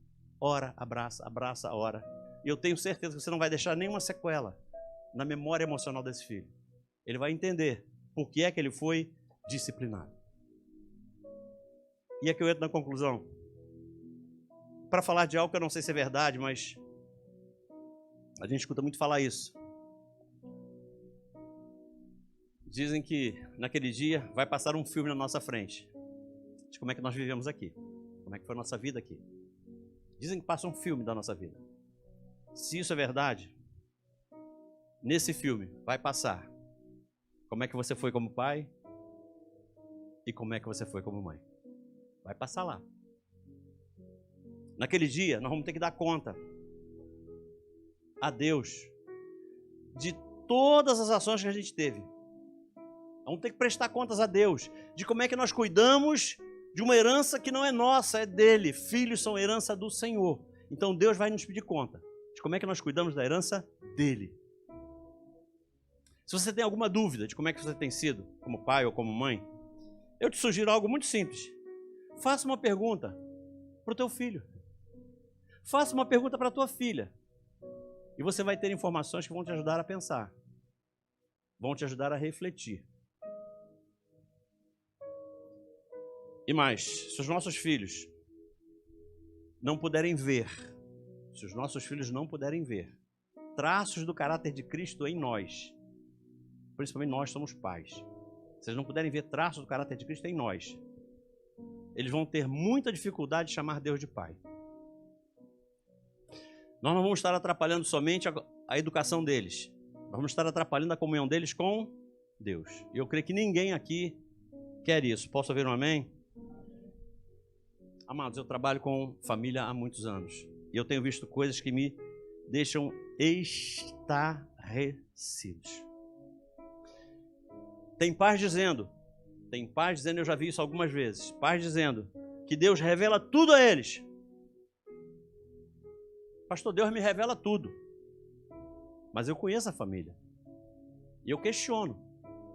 abraça, ora. E eu tenho certeza que você não vai deixar nenhuma sequela na memória emocional desse filho. Ele vai entender por que é que ele foi disciplinado. E aqui eu entro na conclusão. Para falar de algo que eu não sei se é verdade, mas a gente escuta muito falar isso. Dizem que naquele dia vai passar um filme na nossa frente. De como é que nós vivemos aqui. Como é que foi a nossa vida aqui. Dizem que passa um filme da nossa vida. Se isso é verdade, nesse filme vai passar como é que você foi como pai e como é que você foi como mãe. Vai passar lá. Naquele dia, nós vamos ter que dar conta a Deus de todas as ações que a gente teve. Vamos ter que prestar contas a Deus de como é que nós cuidamos de uma herança que não é nossa, é dele. Filhos são herança do Senhor. Então Deus vai nos pedir conta de como é que nós cuidamos da herança dele. Se você tem alguma dúvida de como é que você tem sido, como pai ou como mãe, eu te sugiro algo muito simples. Faça uma pergunta para o teu filho. Faça uma pergunta para a tua filha. E você vai ter informações que vão te ajudar a pensar. Vão te ajudar a refletir. E mais, se os nossos filhos não puderem ver, se os nossos filhos não puderem ver traços do caráter de Cristo em nós, principalmente nós somos pais, se eles não puderem ver traços do caráter de Cristo em nós, eles vão ter muita dificuldade de chamar Deus de Pai. Nós não vamos estar atrapalhando somente a educação deles, nós vamos estar atrapalhando a comunhão deles com Deus. E eu creio que ninguém aqui quer isso. Posso ouvir um amém? Amados, eu trabalho com família há muitos anos e eu tenho visto coisas que me deixam estarrecidos. Tem pais dizendo, eu já vi isso algumas vezes, pais dizendo que Deus revela tudo a eles. Pastor, Deus me revela tudo. Mas eu conheço a família. E eu questiono.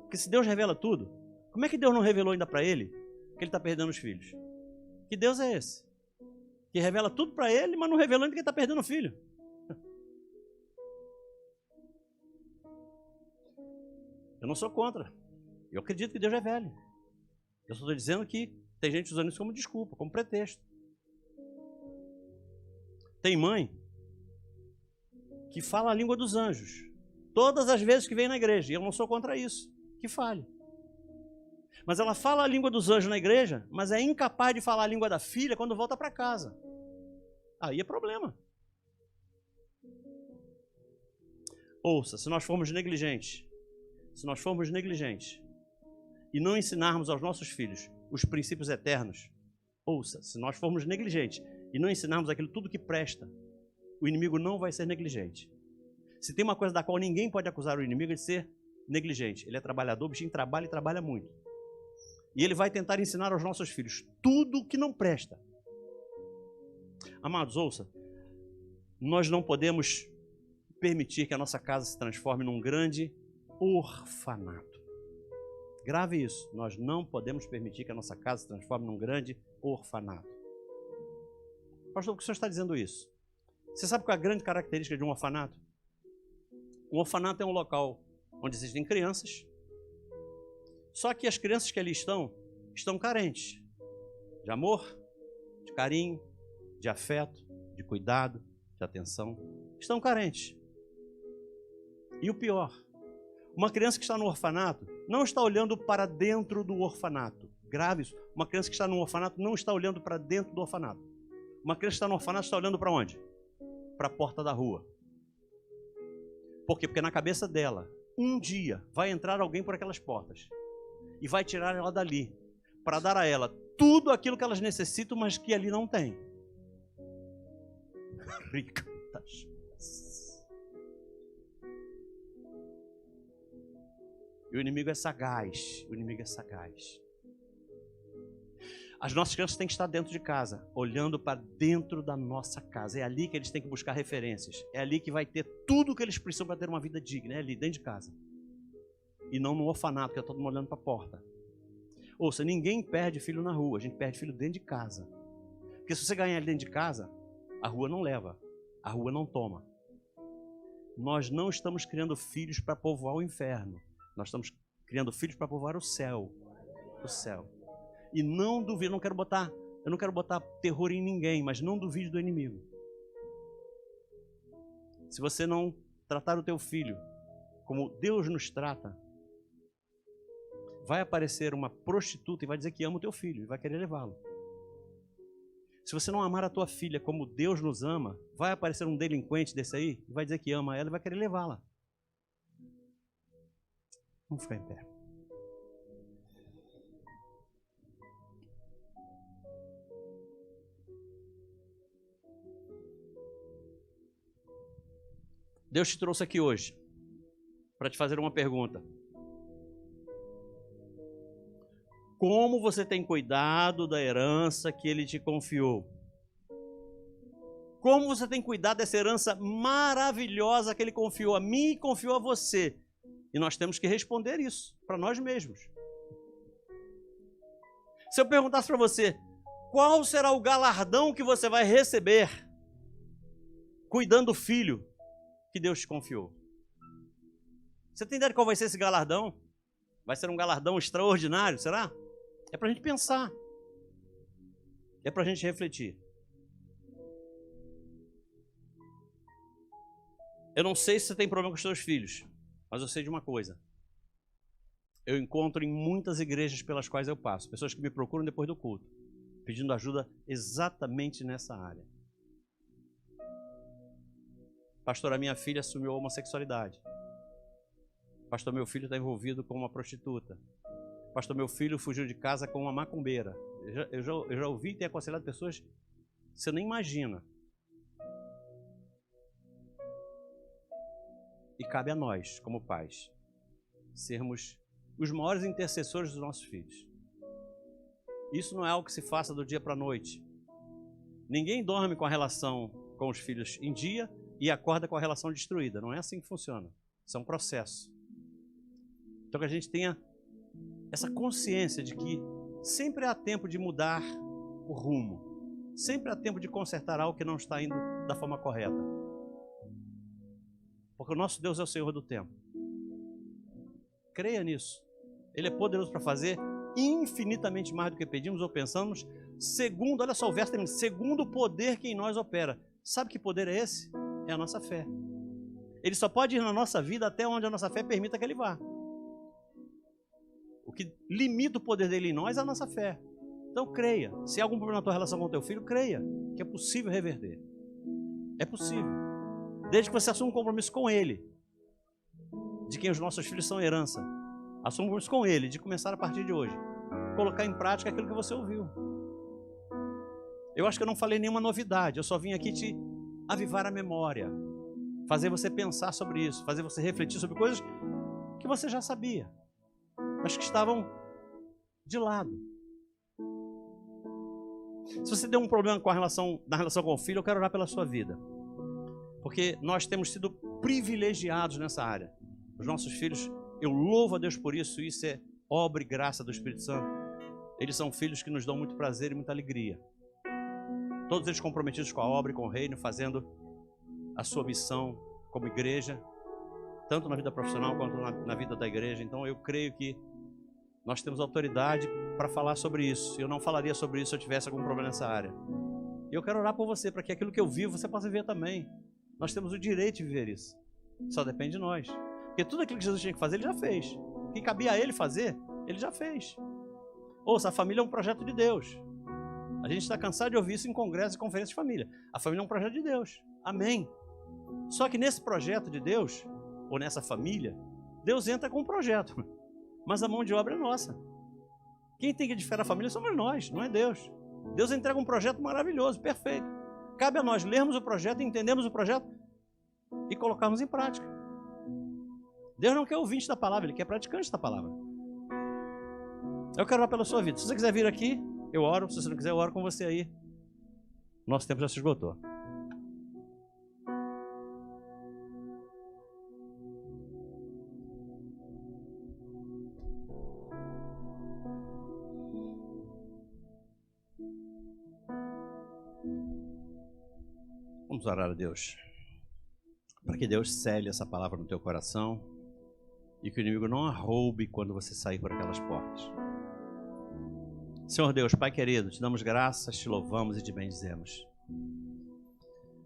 Porque se Deus revela tudo, como é que Deus não revelou ainda para ele que ele está perdendo os filhos? Que Deus é esse? Que revela tudo para ele, mas não revelando que ele está perdendo o filho. Eu não sou contra. Eu acredito que Deus revele. Eu só estou dizendo que tem gente usando isso como desculpa, como pretexto. Tem mãe que fala a língua dos anjos todas as vezes que vem na igreja, e eu não sou contra isso, que fale. Mas ela fala a língua dos anjos na igreja, mas é incapaz de falar a língua da filha quando volta para casa. Aí é problema. Ouça, se nós formos negligentes e não ensinarmos aos nossos filhos os princípios eternos, ouça, se nós formos negligentes e não ensinarmos aquilo tudo que presta, o inimigo não vai ser negligente. Se tem uma coisa da qual ninguém pode acusar o inimigo é de ser negligente. Ele é trabalhador, o bichinho trabalha e trabalha muito. E ele vai tentar ensinar aos nossos filhos tudo o que não presta. Amados, ouça, nós não podemos permitir que a nossa casa se transforme num grande orfanato. Grave isso, nós não podemos permitir que a nossa casa se transforme num grande orfanato. Pastor, por que o senhor está dizendo isso? Você sabe qual é a grande característica de um orfanato? Um orfanato é um local onde existem crianças, só que as crianças que ali estão carentes de amor, de carinho, de afeto, de cuidado, de atenção. Estão carentes. E o pior, uma criança que está no orfanato não está olhando para dentro do orfanato. Grave isso. Uma criança que está no orfanato não está olhando para dentro do orfanato. Uma criança que está no orfanato está olhando para onde? Para a porta da rua. Por quê? Porque na cabeça dela, um dia vai entrar alguém por aquelas portas e vai tirar ela dali para dar a ela tudo aquilo que elas necessitam, mas que ali não tem. E o inimigo é sagaz. As nossas crianças têm que estar dentro de casa, olhando para dentro da nossa casa. É ali que eles têm que buscar referências. É ali que vai ter tudo o que eles precisam para ter uma vida digna. É ali, dentro de casa. E não no orfanato, que é todo mundo olhando para a porta. Ouça, ninguém perde filho na rua. A gente perde filho dentro de casa. Porque se você ganhar ele dentro de casa, a rua não leva. A rua não toma. Nós não estamos criando filhos para povoar o inferno. Nós estamos criando filhos para povoar o céu. O céu. E não duvide, eu não quero botar terror em ninguém, mas não duvide do inimigo. Se você não tratar o teu filho como Deus nos trata, vai aparecer uma prostituta e vai dizer que ama o teu filho e vai querer levá-lo. Se você não amar a tua filha como Deus nos ama, vai aparecer um delinquente desse aí e vai dizer que ama ela e vai querer levá-la. Vamos ficar em pé. Deus te trouxe aqui hoje para te fazer uma pergunta. Como você tem cuidado da herança que Ele te confiou? Como você tem cuidado dessa herança maravilhosa que Ele confiou a mim e confiou a você? E nós temos que responder isso para nós mesmos. Se eu perguntasse para você, qual será o galardão que você vai receber cuidando do filho que Deus te confiou? Você tem ideia de qual vai ser esse galardão? Vai ser um galardão extraordinário, será? É para a gente pensar. É para a gente refletir. Eu não sei se você tem problema com os seus filhos, mas eu sei de uma coisa. Eu encontro em muitas igrejas pelas quais eu passo, pessoas que me procuram depois do culto, pedindo ajuda exatamente nessa área. Pastor, a minha filha assumiu a homossexualidade. Pastor, meu filho está envolvido com uma prostituta. Pastor, meu filho fugiu de casa com uma macumbeira. Eu já ouvi e tenho aconselhado pessoas que você nem imagina. E cabe a nós, como pais, sermos os maiores intercessores dos nossos filhos. Isso não é algo que se faça do dia para a noite. Ninguém dorme com a relação com os filhos em dia e acorda com a relação destruída. Não é assim que funciona. Isso é um processo. Então que a gente tenha essa consciência de que sempre há tempo de mudar o rumo. Sempre há tempo de consertar algo que não está indo da forma correta. Porque o nosso Deus é o Senhor do tempo. Creia nisso. Ele é poderoso para fazer infinitamente mais do que pedimos ou pensamos, segundo, olha só o verso termina, segundo o poder que em nós opera. Sabe que poder é esse? É a nossa fé. Ele só pode ir na nossa vida até onde a nossa fé permita que ele vá. O que limita o poder dele em nós é a nossa fé. Então creia. Se há algum problema na tua relação com o teu filho, creia que é possível reverter. É possível. Desde que você assuma um compromisso com Ele, de quem os nossos filhos são herança. Assuma um compromisso com Ele, de começar a partir de hoje. Colocar em prática aquilo que você ouviu. Eu acho que eu não falei nenhuma novidade, eu só vim aqui te avivar a memória. Fazer você pensar sobre isso, fazer você refletir sobre coisas que você já sabia, mas que estavam de lado. Se você tem um problema na relação com o filho, eu quero orar pela sua vida. Porque nós temos sido privilegiados nessa área. Os nossos filhos, eu louvo a Deus por isso, isso é obra e graça do Espírito Santo. Eles são filhos que nos dão muito prazer e muita alegria. Todos eles comprometidos com a obra e com o reino, fazendo a sua missão como igreja, tanto na vida profissional quanto na vida da igreja. Então eu creio que nós temos autoridade para falar sobre isso. Eu não falaria sobre isso se eu tivesse algum problema nessa área. E eu quero orar por você, para que aquilo que eu vivo você possa ver também. Nós temos o direito de viver isso. Só depende de nós. Porque tudo aquilo que Jesus tinha que fazer, Ele já fez. O que cabia a Ele fazer, Ele já fez. Ouça, a família é um projeto de Deus. A gente está cansado de ouvir isso em congressos e conferências de família. A família é um projeto de Deus. Amém. Só que nesse projeto de Deus, ou nessa família, Deus entra com um projeto. Mas a mão de obra é nossa. Quem tem que edificar a família somos nós, não é Deus. Deus entrega um projeto maravilhoso, perfeito. Cabe a nós lermos o projeto, entendermos o projeto e colocarmos em prática. Deus não quer ouvinte da palavra, Ele quer praticante da palavra. Eu quero orar pela sua vida. Se você quiser vir aqui, eu oro. Se você não quiser, eu oro com você aí. Nosso tempo já se esgotou. Vamos orar a Deus, para que Deus cele essa palavra no teu coração e que o inimigo não a roube quando você sair por aquelas portas. Senhor Deus, Pai querido, te damos graças, te louvamos e te bendizemos.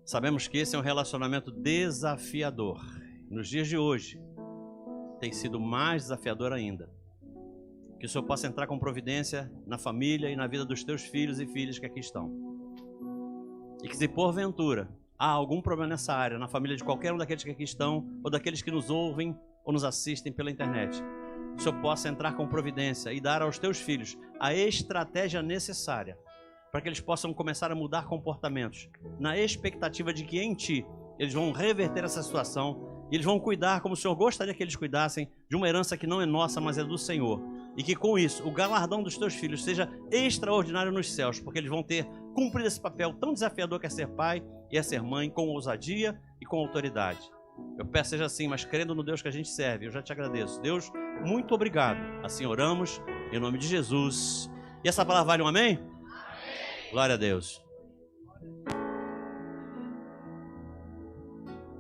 Sabemos que esse é um relacionamento desafiador. Nos dias de hoje, tem sido mais desafiador ainda. Que o Senhor possa entrar com providência na família e na vida dos teus filhos e filhas que aqui estão. E que se porventura há algum problema nessa área, na família de qualquer um daqueles que aqui estão, ou daqueles que nos ouvem ou nos assistem pela internet, o Senhor possa entrar com providência e dar aos teus filhos a estratégia necessária para que eles possam começar a mudar comportamentos, na expectativa de que em Ti eles vão reverter essa situação. E eles vão cuidar como o Senhor gostaria que eles cuidassem de uma herança que não é nossa, mas é do Senhor. E que com isso, o galardão dos teus filhos seja extraordinário nos céus, porque eles vão ter cumprido esse papel tão desafiador que é ser pai e é ser mãe, com ousadia e com autoridade. Eu peço seja assim, mas crendo no Deus que a gente serve, eu já te agradeço. Deus, muito obrigado. Assim oramos, em nome de Jesus. E essa palavra vale um amém? Amém. Glória a Deus.